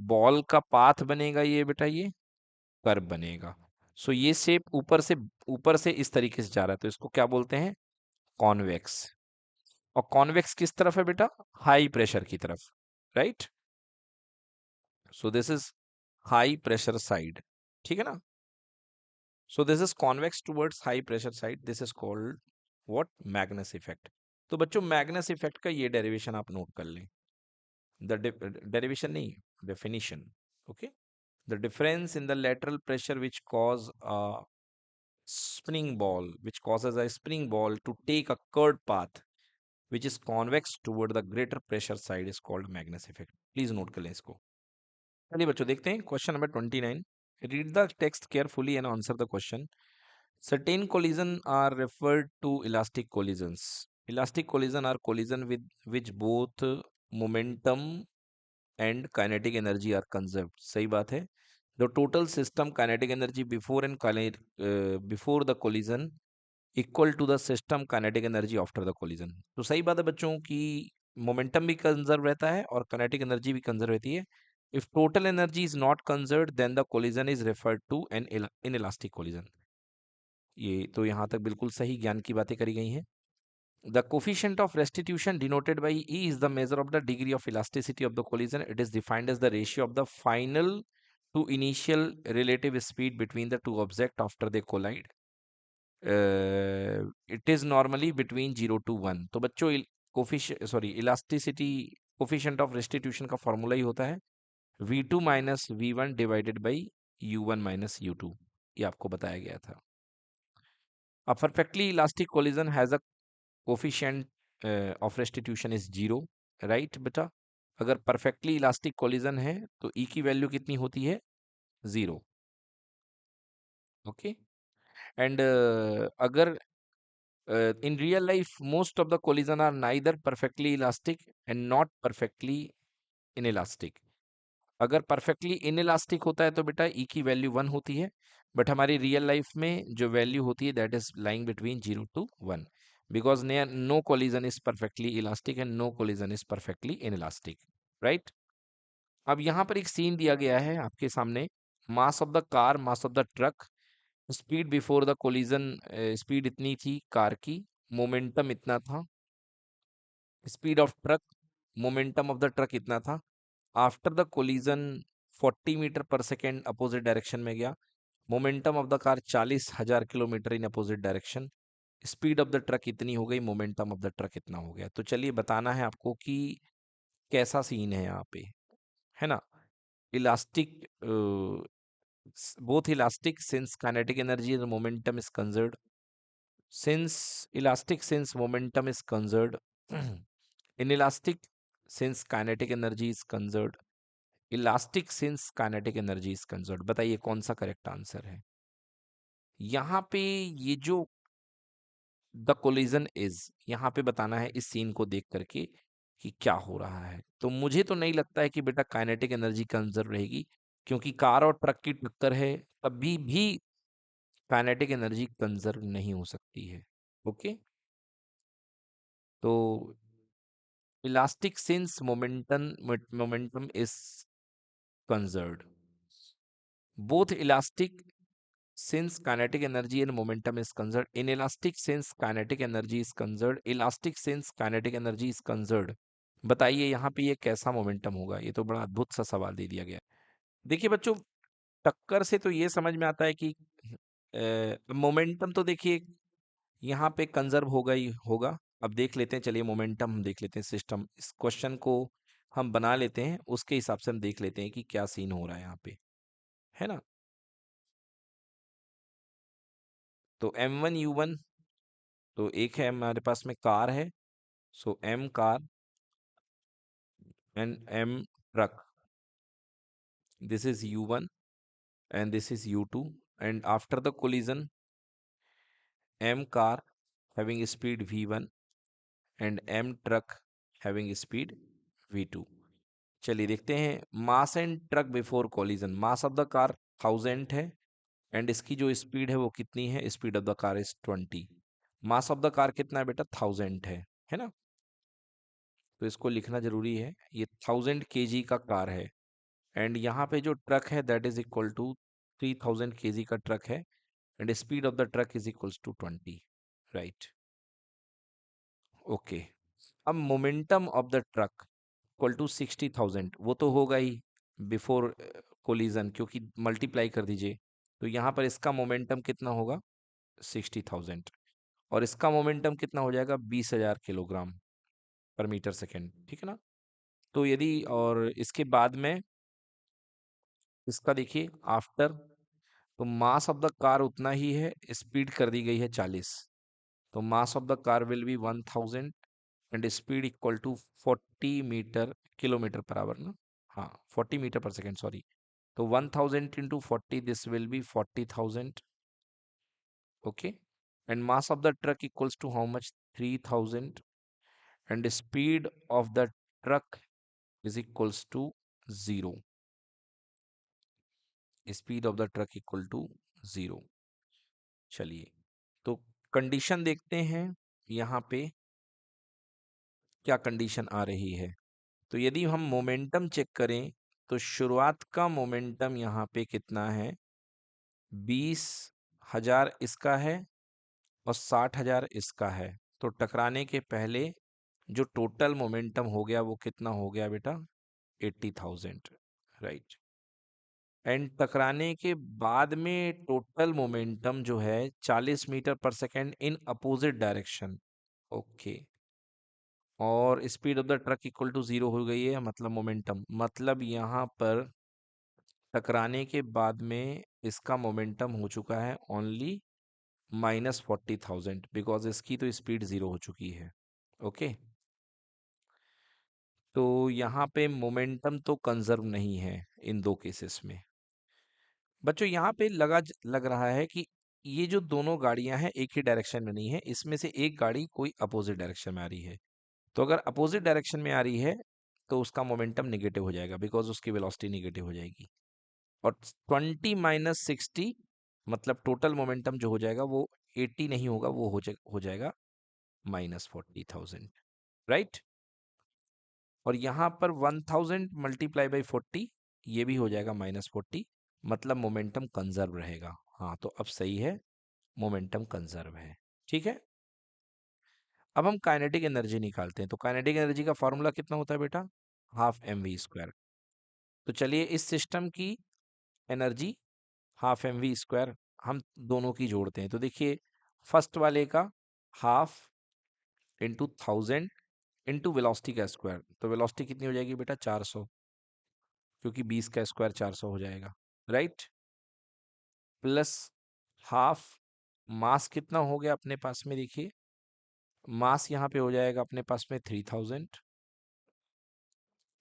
बॉल का पाथ बनेगा ये बेटा ये कर्व बनेगा। सो ये शेप ऊपर से इस तरीके से जा रहा है तो इसको क्या बोलते हैं, कॉन्वेक्स। और कॉन्वेक्स किस तरफ है बेटा, हाई प्रेशर की तरफ, right. So this is high pressure side, ठीक है ना। So this is convex towards high pressure side. This is called what, Magnus effect. तो बच्चों मैग्नस इफेक्ट का ये डेरिवेशन आप नोट कर लें, द डेरिवेशन नहीं, definition. Okay, the difference in the lateral pressure which cause a spinning ball, which causes a spinning ball to take a curved path which is convex toward the greater pressure side is called Magnus effect. Please note कर लें इसको। चलिए बच्चों देखते हैं question number 29। Read the text carefully and answer the question. Certain collision are referred to elastic collisions. Elastic collision are collision with which both momentum and kinetic energy are conserved. सही बात है। The total system kinetic energy before the collision equal to the system kinetic energy after the collision. तो सही बात है बच्चों कि momentum भी कंजर्व रहता है और kinetic energy भी कंजर्व रहती है। If total energy is not conserved, then the collision is referred to an inelastic collision. ये तो यहाँ तक बिल्कुल सही ज्ञान की बातें करी गई हैं। The coefficient of restitution denoted by e is the measure of the degree of elasticity of the collision. It is defined as the ratio of the final to initial relative speed between the two object after they collide. It is normally between 0 to 1। तो बच्चों elasticity coefficient of restitution का formula ही होता है v2 minus v1 divided by u1 minus u2। ये आपको बताया गया था। A perfectly elastic collision has a coefficient of restitution is 0, right बेटा। अगर perfectly elastic collision है तो E की वैल्यू कितनी होती है, 0। ओके, एंड अगर in real life most of the collision are neither perfectly elastic and not perfectly inelastic। अगर परफेक्टली इनइलास्टिक होता है तो बेटा ई की वैल्यू 1 होती है, बट हमारी रियल लाइफ में जो वैल्यू होती है that is lying between 0 to 1 because no collision is perfectly elastic and no collision is perfectly inelastic, right. अब यहाँ पर एक सीन दिया गया है आपके सामने, मास of the car, mass of the truck, speed before the collision, speed इतनी थी कार की, मोमेंटम इतना था, speed of truck, momentum of the truck इतना था। After the collision 40 metre per second opposite direction में गया, momentum of the car 40,000 kilometre in opposite direction, speed of the truck इतनी हो गई, मोमेंटम ऑफ द ट्रक इतना हो गया। तो चलिए बताना है आपको कि कैसा सीन है यहाँ पे, है ना। Elastic both elastic since kinetic energy and momentum is conserved. Since elastic since momentum is conserved. Inelastic since kinetic energy is conserved. Elastic since kinetic energy is conserved. बताइए कौन सा करेक्ट आंसर है यहाँ पे। ये जो द कोलिजन इज, यहाँ पे बताना है इस सीन को देख करके कि क्या हो रहा है। तो मुझे तो नहीं लगता है कि बेटा काइनेटिक एनर्जी कंजर्व रहेगी, क्योंकि कार और ट्रक की टक्कर है, कभी भी काइनेटिक एनर्जी कंजर्व नहीं हो सकती है। ओके, तो elastic since momentum is conserved, both elastic since kinetic energy and momentum is conserved, inelastic since kinetic energy is conserved, elastic since kinetic energy is conserved। बताइए यहाँ पे ये कैसा मोमेंटम होगा? ये तो बड़ा अद्भुत सा सवाल दे दिया गया। देखिए बच्चों, टक्कर से तो ये समझ में आता है कि मोमेंटम तो देखिए यहाँ पे कंजर्व होगा ही होगा। अब देख लेते हैं, चलिए मोमेंटम हम देख लेते हैं, सिस्टम इस क्वेश्चन को हम बना लेते हैं, उसके हिसाब से हम देख लेते हैं कि क्या सीन हो रहा है यहाँ पे, है ना। तो M1U1, तो एक है हमारे पास में कार है, सो M car and M truck, this is U1 and this is U2, and after the collision M car having speed V1 and M truck having speed V2। चलिए देखते हैं mass and truck before collision. Mass of the car 1000 है and इसकी जो speed है वो कितनी है? Speed of the car is 20। Mass of the car कितना है बेटा? 1000 है ना। तो इसको लिखना जरूरी है, ये 1000 kg का कार है एंड यहाँ पे जो ट्रक है that is equal to 3000 kg का ट्रक है and speed of the truck is equals to 20, right. Okay, अब momentum of the truck equal to 60,000, वो तो होगा ही बिफोर कोलिजन, क्योंकि मल्टीप्लाई कर दीजिए। तो यहाँ पर इसका मोमेंटम कितना होगा? 60,000, और इसका मोमेंटम कितना हो जाएगा? 20,000 किलोग्राम पर मीटर सेकेंड, ठीक है ना। तो यदि और इसके बाद में इसका देखिए आफ्टर, तो मास ऑफ द कार उतना ही है, स्पीड कर दी गई है 40। तो mass of the car will be 1000 and speed equal to 40 meter kilometer per hour ना, हाँ 40 मीटर पर सेकेंड, सॉरी। तो 1000 into 40, this will be 40,000। Okay, and mass of the truck equals to how much? 3000 and speed of the truck is equals to 0। Speed of the truck equal to 0। चलिए, तो condition देखते हैं यहाँ पे क्या condition आ रही है। तो यदि हम मोमेंटम चेक करें तो शुरुआत का मोमेंटम यहाँ पे कितना है? 20,000 इसका है और 60,000 इसका है। तो टकराने के पहले जो टोटल मोमेंटम हो गया वो कितना हो गया बेटा? 80,000, राइट। एंड टकराने के बाद में टोटल मोमेंटम जो है 40 metre per second in opposite direction. Okay, और speed of the truck equal to 0 हो गई है, मतलब मोमेंटम, मतलब यहाँ पर टकराने के बाद में इसका मोमेंटम हो चुका है ओनली -40,000, बिकॉज इसकी तो स्पीड 0 हो चुकी है। ओके, तो यहाँ पे मोमेंटम तो कंजर्व नहीं है इन दो केसेस में। बच्चों यहाँ पे लग रहा है कि ये जो दोनों गाड़ियां हैं एक ही डायरेक्शन में नहीं है, इसमें से एक गाड़ी कोई अपोजिट डायरेक्शन में आ रही है। तो अगर अपोजिट डायरेक्शन में आ रही है तो उसका मोमेंटम निगेटिव हो जाएगा, बिकॉज उसकी वेलोसिटी निगेटिव हो जाएगी। और 20 - 60 मतलब टोटल मोमेंटम जो हो जाएगा वो 80 नहीं होगा, वो हो जाएगा -40,000, राइट। और यहाँ पर 1000 मल्टीप्लाई बाई 40, ये भी हो जाएगा -40, मतलब मोमेंटम कंजर्व रहेगा। हाँ, तो अब सही है, मोमेंटम कंजर्व है, ठीक है। अब हम काइनेटिक एनर्जी निकालते हैं। तो काइनेटिक एनर्जी का फॉर्मूला कितना होता है बेटा? ½ mv²। तो चलिए इस सिस्टम की एनर्जी ½ mv², हम दोनों की जोड़ते हैं। तो देखिए फर्स्ट वाले का हाफ इंटू 1000 इंटू वेलोसिटी का स्क्वायर, तो वेलोसिटी कितनी हो जाएगी बेटा? 400, क्योंकि 20 का स्क्वायर 400 हो जाएगा, राइट। प्लस हाफ मास कितना हो गया अपने पास में, देखिए मास यहाँ पे हो जाएगा अपने पास में 3000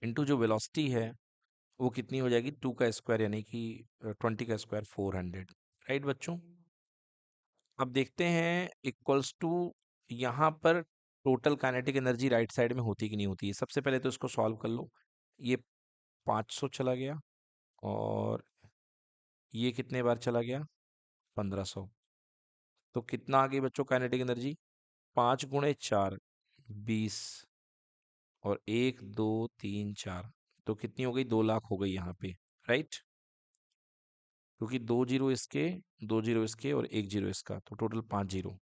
इंटू जो वेलोसिटी है वो कितनी हो जाएगी 2 का स्क्वायर यानी कि 20 का स्क्वायर 400। राइट बच्चों, अब देखते हैं इक्वल्स टू यहाँ पर total kinetic energy right side में होती कि नहीं होती है। सबसे पहले तो इसको सॉल्व कर लो। ये 500 चला गया और ये कितने बार चला गया 1500। तो कितना आ गई बच्चों काइनेटिक एनर्जी, 5 × 4 20 और 1 2 3 4, तो कितनी हो गई 2 लाख हो गई यहाँ पे। राइट, क्योंकि 2 जीरो इसके, 2 जीरो इसके और 1 जीरो इसका, तो टोटल 5 जीरो।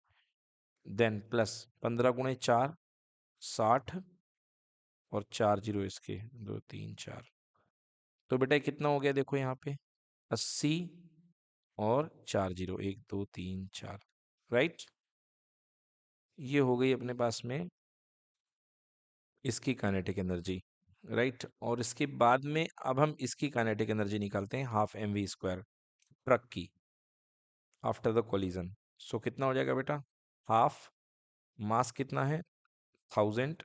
देन प्लस 15 × 4 60 और 4 जीरो इसके, 2 3 4, तो बेटा कितना हो गया देखो यहाँ पे 80 और 4 जीरो, 1 2 3 4। राइट, ये हो गई अपने पास में इसकी काइनेटिक एनर्जी। राइट, और इसके बाद में अब हम इसकी काइनेटिक एनर्जी निकालते हैं हाफ mv² ट्रक की आफ्टर द कोलिजन। सो कितना हो जाएगा बेटा, हाफ मास कितना है 1000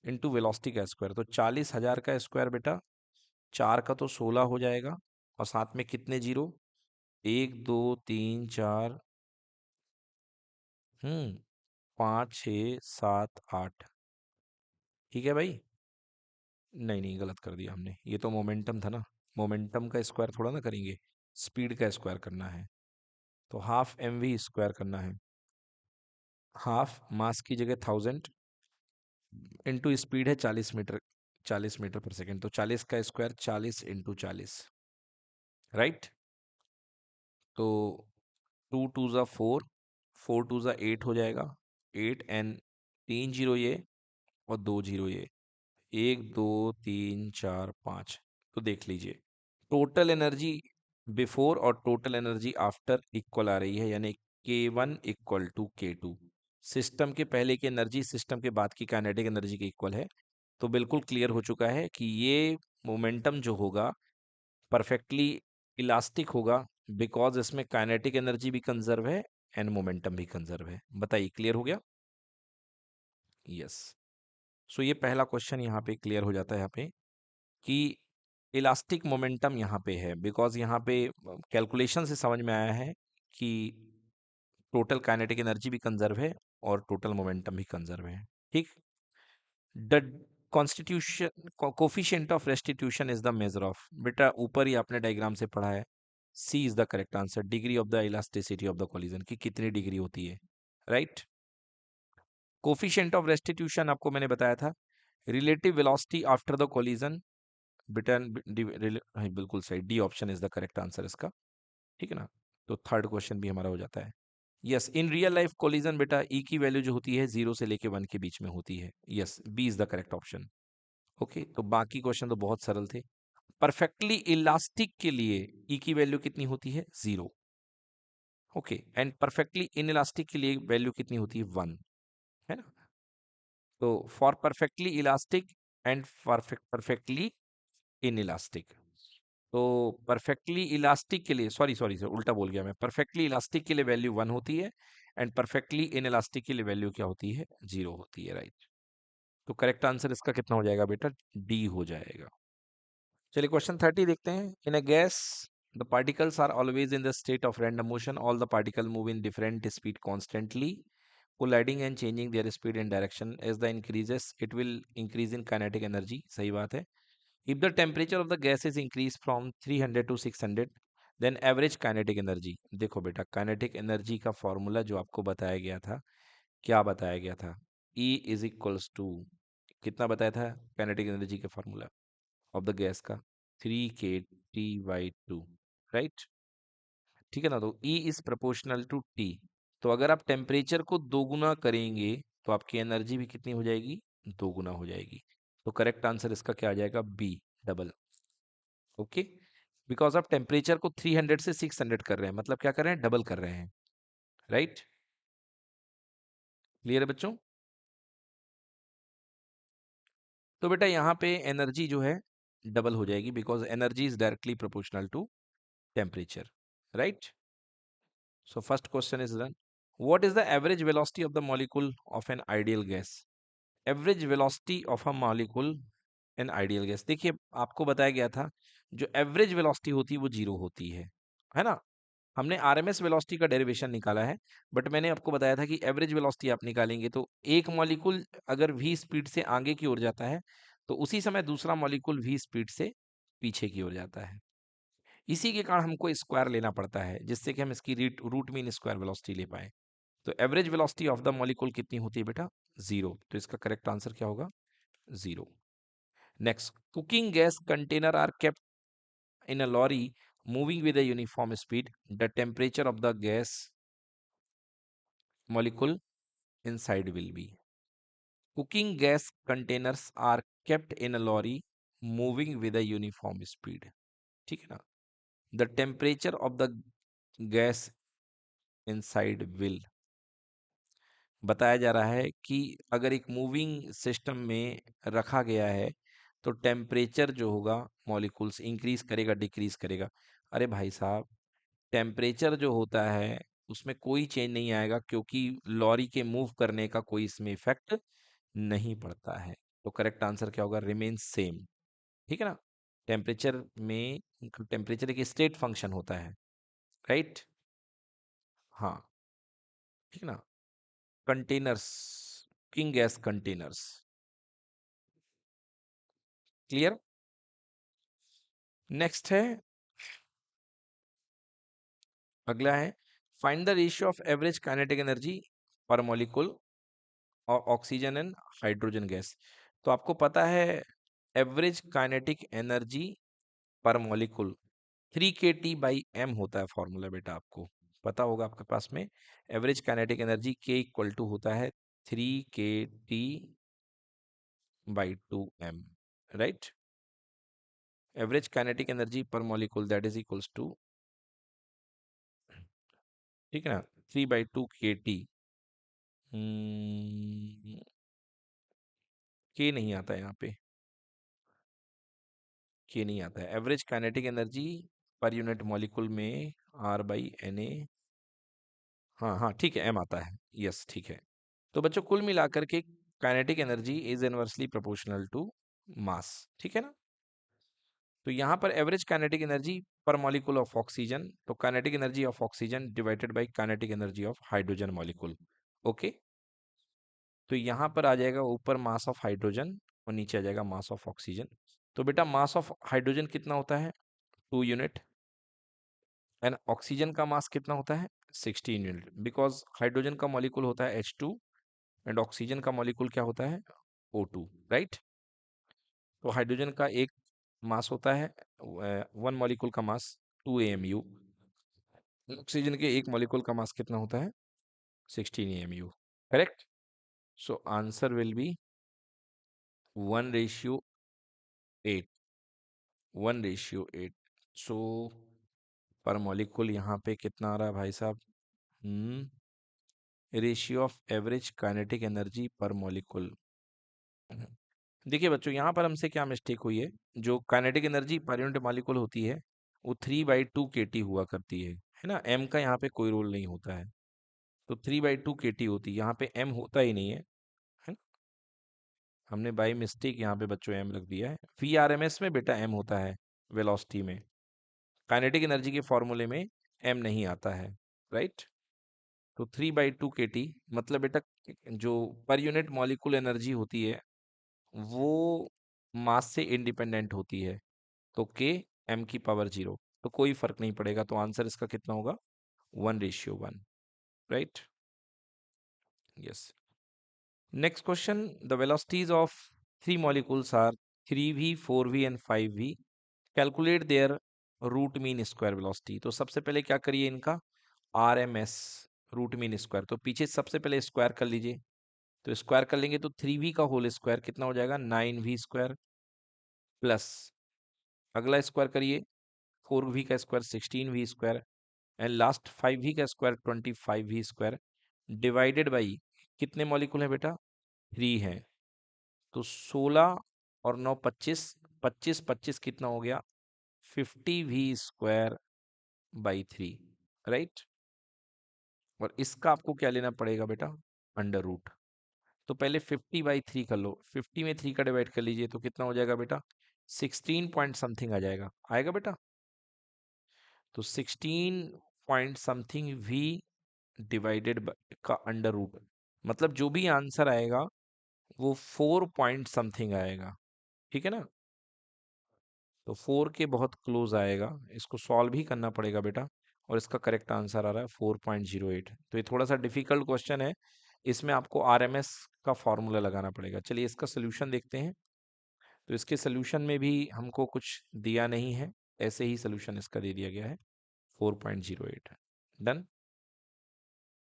इंटू वेलोसिटी का स्क्वायर, तो 40,000 का स्क्वायर बेटा, 4 का तो 16 हो जाएगा और साथ में कितने जीरो, 1 2 3 4, 5 6 7 8। ठीक है भाई, नहीं नहीं गलत कर दिया हमने, ये तो मोमेंटम था ना, मोमेंटम का स्क्वायर थोड़ा ना करेंगे, स्पीड का स्क्वायर करना है, तो हाफ mv² करना है। हाफ मास की जगह 1000 इंटू स्पीड है 40 मीटर, 40 मीटर पर सेकेंड, तो 40 का स्क्वायर 40 इंटू 40। राइट, तो 2 2 ज़ा 4, 4 2 ज़ा 8 हो जाएगा, 8 एंड 3 जीरो ये और 2 जीरो ये, 1 2 3 4 5। तो देख लीजिए टोटल एनर्जी बिफोर और टोटल एनर्जी आफ्टर इक्वल आ रही है, यानी K1 = K2। सिस्टम के पहले की एनर्जी सिस्टम के बाद की काइनेटिक एनर्जी के इक्वल है। तो बिल्कुल क्लियर हो चुका है कि ये मोमेंटम जो होगा परफेक्टली इलास्टिक होगा, बिकॉज इसमें काइनेटिक एनर्जी भी कंजर्व है एंड मोमेंटम भी कंजर्व है। बताइए क्लियर हो गया? यस। सो ये पहला क्वेश्चन यहाँ पे क्लियर हो जाता है यहाँ पे कि इलास्टिक मोमेंटम यहाँ पे है, बिकॉज यहाँ पे कैलकुलेशन से समझ में आया है कि टोटल काइनेटिक एनर्जी भी कंजर्व है और टोटल मोमेंटम भी कंजर्व है। ठीक, the constitution coefficient of restitution is the measure of, बेटा ऊपर ही आपने डायग्राम से पढ़ा है, C is the correct answer, degree of the elasticity of the collision की कितनी डिग्री होती है। राइट, कोफिशिएंट ऑफ रेस्टिट्यूशन आपको मैंने बताया था, relative velocity after the collision, बेटा हाँ, बिल्कुल सही, D option is the correct answer इसका। ठीक है ना, तो थर्ड क्वेश्चन भी हमारा हो जाता है। Yes, in real life collision बेटा ई की वैल्यू जो होती है 0 से लेके 1 के बीच में होती है। Yes, B is the correct option. Okay, तो बाकी क्वेश्चन तो बहुत सरल थे। परफेक्टली इलास्टिक के लिए ई की वैल्यू कितनी होती है 0। ओके, एंड परफेक्टली इनइलास्टिक के लिए वैल्यू कितनी होती है 1, है ना। तो for perfectly elastic and perfectly inelastic, तो परफेक्टली इलास्टिक के लिए, सॉरी सॉरी सर उल्टा बोल गया मैं, परफेक्टली इलास्टिक के लिए वैल्यू 1 होती है एंड परफेक्टली इनइलास्टिक के लिए वैल्यू क्या होती है 0 होती है। राइट, तो करेक्ट आंसर इसका कितना हो जाएगा बेटा, डी हो जाएगा। चलिए क्वेश्चन 30 देखते हैं। In a gas the particles are always in the state of random motion, all the particle move in different speed constantly, colliding and changing their speed and direction as the increases it will increase in kinetic energy. सही बात है। If the temperature of the gas is increased from 300 to 600, then average kinetic energy, देखो बेटा kinetic energy का formula जो आपको बताया गया था, क्या बताया गया था, E इज इक्वल्स टू, कितना बताया था काइनेटिक एनर्जी का फॉर्मूला ऑफ द गैस का, 3kT/2। राइट, ठीक है ना, तो E is proportional to T। तो अगर आप टेम्परेचर को दोगुना करेंगे तो आपकी एनर्जी भी कितनी हो जाएगी, दोगुना हो जाएगी। तो करेक्ट आंसर इसका क्या आ जाएगा, बी डबल। ओके, बिकॉज आप टेम्परेचर को 300 से 600 कर रहे हैं, मतलब क्या कर रहे हैं, डबल कर रहे हैं। राइट, क्लियर है बच्चों? तो बेटा यहाँ पे एनर्जी जो है डबल हो जाएगी, because energy is directly proportional to temperature. Right, So first question is done. What is the average velocity of the molecule of an ideal gas? Average velocity of a molecule in ideal gas. देखिए आपको बताया गया था जो average velocity होती है वो zero होती है ना। हमने आरएमएस वेलोसिटी का डेरिवेशन निकाला है, बट मैंने आपको बताया था कि एवरेज वेलोसिटी आप निकालेंगे तो एक मॉलिक्यूल अगर वी स्पीड से आगे की ओर जाता है तो उसी समय दूसरा मॉलिक्यूल वी स्पीड से पीछे की ओर जाता है। इसी के कारण हमको स्क्वायर लेना पड़ता है जिससे कि हम इसकी रूट मीन स्क्वायर वेलोसिटी ले पाए। तो average velocity of the molecule कितनी होती है बेटा? जीरो। तो इसका करेक्ट आंसर क्या होगा? Zero. Next, cooking gas container are kept in a lorry moving with a uniform speed. The temperature of the gas molecule inside will be. Cooking gas containers are kept in a lorry moving with a uniform speed. ठीक है ना? The temperature of the gas inside will. बताया जा रहा है कि अगर एक मूविंग सिस्टम में रखा गया है तो टेम्परेचर जो होगा मॉलिक्यूल्स इंक्रीज करेगा डिक्रीज करेगा। अरे भाई साहब, टेम्परेचर जो होता है उसमें कोई चेंज नहीं आएगा क्योंकि लॉरी के मूव करने का कोई इसमें इफेक्ट नहीं पड़ता है। तो करेक्ट आंसर क्या होगा? Remain same. ठीक है ना। टेम्परेचर में टेम्परेचर एक स्टेट फंक्शन होता है, राइट। हाँ, ठीक है ना। Containers, king gas containers, clear. Next है, अगला है find the ratio of average kinetic energy per molecule और ऑक्सीजन एंड हाइड्रोजन गैस। तो आपको पता है average kinetic energy per molecule 3 kT/m होता है फॉर्मूला बेटा, आपको पता होगा आपके पास में। Average kinetic energy K equal to होता है 3 kT/2m, राइट। Average kinetic energy per molecule that is equals to, ठीक है ना, 3/2 kT। के नहीं आता है यहाँ पे, के नहीं आता है। Average kinetic energy per unit molecule में R/Na। हाँ हाँ ठीक है, एम आता है, यस ठीक है। तो बच्चों कुल मिलाकर के kinetic energy is inversely proportional to mass, ठीक है ना। तो यहाँ पर average kinetic energy per molecule of oxygen, तो kinetic energy of oxygen divided by kinetic energy of hydrogen molecule. Okay, तो यहाँ पर आ जाएगा ऊपर मास ऑफ हाइड्रोजन और नीचे आ जाएगा मास ऑफ ऑक्सीजन। तो बेटा मास ऑफ हाइड्रोजन कितना होता है? 2 यूनिट। एंड ऑक्सीजन का मास कितना होता है? 16 यूनिट, बिकॉज हाइड्रोजन का मॉलिक्यूल होता है H2 एंड ऑक्सीजन का मॉलिक्यूल क्या होता है? O2, right. तो हाइड्रोजन का एक मास होता है, वन मॉलिक्यूल का मास 2 AMU। ऑक्सीजन के एक मॉलिक्यूल का मास कितना होता है? 16 AMU, correct. So answer will be 1:8, 1:8। सो पर मॉलिक्यूल यहाँ पे कितना आ रहा है भाई साहब? Ratio of average kinetic energy per molecule. देखिए बच्चों यहाँ पर हमसे क्या मिस्टेक हुई है, जो kinetic energy per unit molecule होती है वो 3/2 kT हुआ करती है ना। एम का यहाँ पे कोई रोल नहीं होता है, तो 3/2 kT होती है, यहाँ पे एम होता ही नहीं है ना। हमने बाई मिस्टेक यहाँ पे बच्चों एम रख दिया है। VRMS में बेटा एम होता है वेलोसिटी में, काइनेटिक एनर्जी के फॉर्मूले में एम नहीं आता है, राइट। तो 3/2 kT मतलब बेटा जो पर यूनिट मॉलिक्यूल एनर्जी होती है वो मास से इंडिपेंडेंट होती है। तो के m⁻0, तो कोई फर्क नहीं पड़ेगा। तो आंसर इसका कितना होगा? 1:1, right. Yes. Next question, the velocities of 3 molecules are 3v, 4v and 5v। Calculate their root mean square velocity. तो सबसे पहले क्या करिए इनका RMS, रूट मीन स्क्वायर। तो पीछे सबसे पहले स्क्वायर कर लीजिए। तो स्क्वायर कर लेंगे तो 3v का होल स्क्वायर कितना हो जाएगा? 9v² प्लस अगला स्क्वायर करिए 4v का square 16v² and last 5v का स्क्वायर 25v² डिवाइडेड बाई कितने मॉलिक्यूल है बेटा? 3 है। तो 16 और 9 25, 25 25 कितना हो गया? 50v² by 3, right. और इसका आपको क्या लेना पड़ेगा बेटा, अंडर रूट। तो पहले 50/3 कर लो, 50 में 3 का डिवाइड कर लीजिए तो कितना हो जाएगा बेटा, 16 पॉइंट समथिंग आ जाएगा, आएगा बेटा। तो 16 पॉइंट समथिंग वी डिवाइडेड का अंडर रूट, मतलब जो भी आंसर आएगा वो 4 पॉइंट समथिंग आएगा, ठीक है ना। तो 4 के बहुत क्लोज आएगा, इसको सॉल्व ही करना पड़ेगा बेटा। और इसका करेक्ट आंसर आ रहा है 4.08। तो ये थोड़ा सा डिफिकल्ट क्वेश्चन है, इसमें आपको आरएमएस का फॉर्मूला लगाना पड़ेगा। चलिए इसका सोल्यूशन देखते हैं। तो इसके सोल्यूशन में भी हमको कुछ दिया नहीं है, ऐसे ही सोल्यूशन इसका दे दिया गया है 4.08। डन।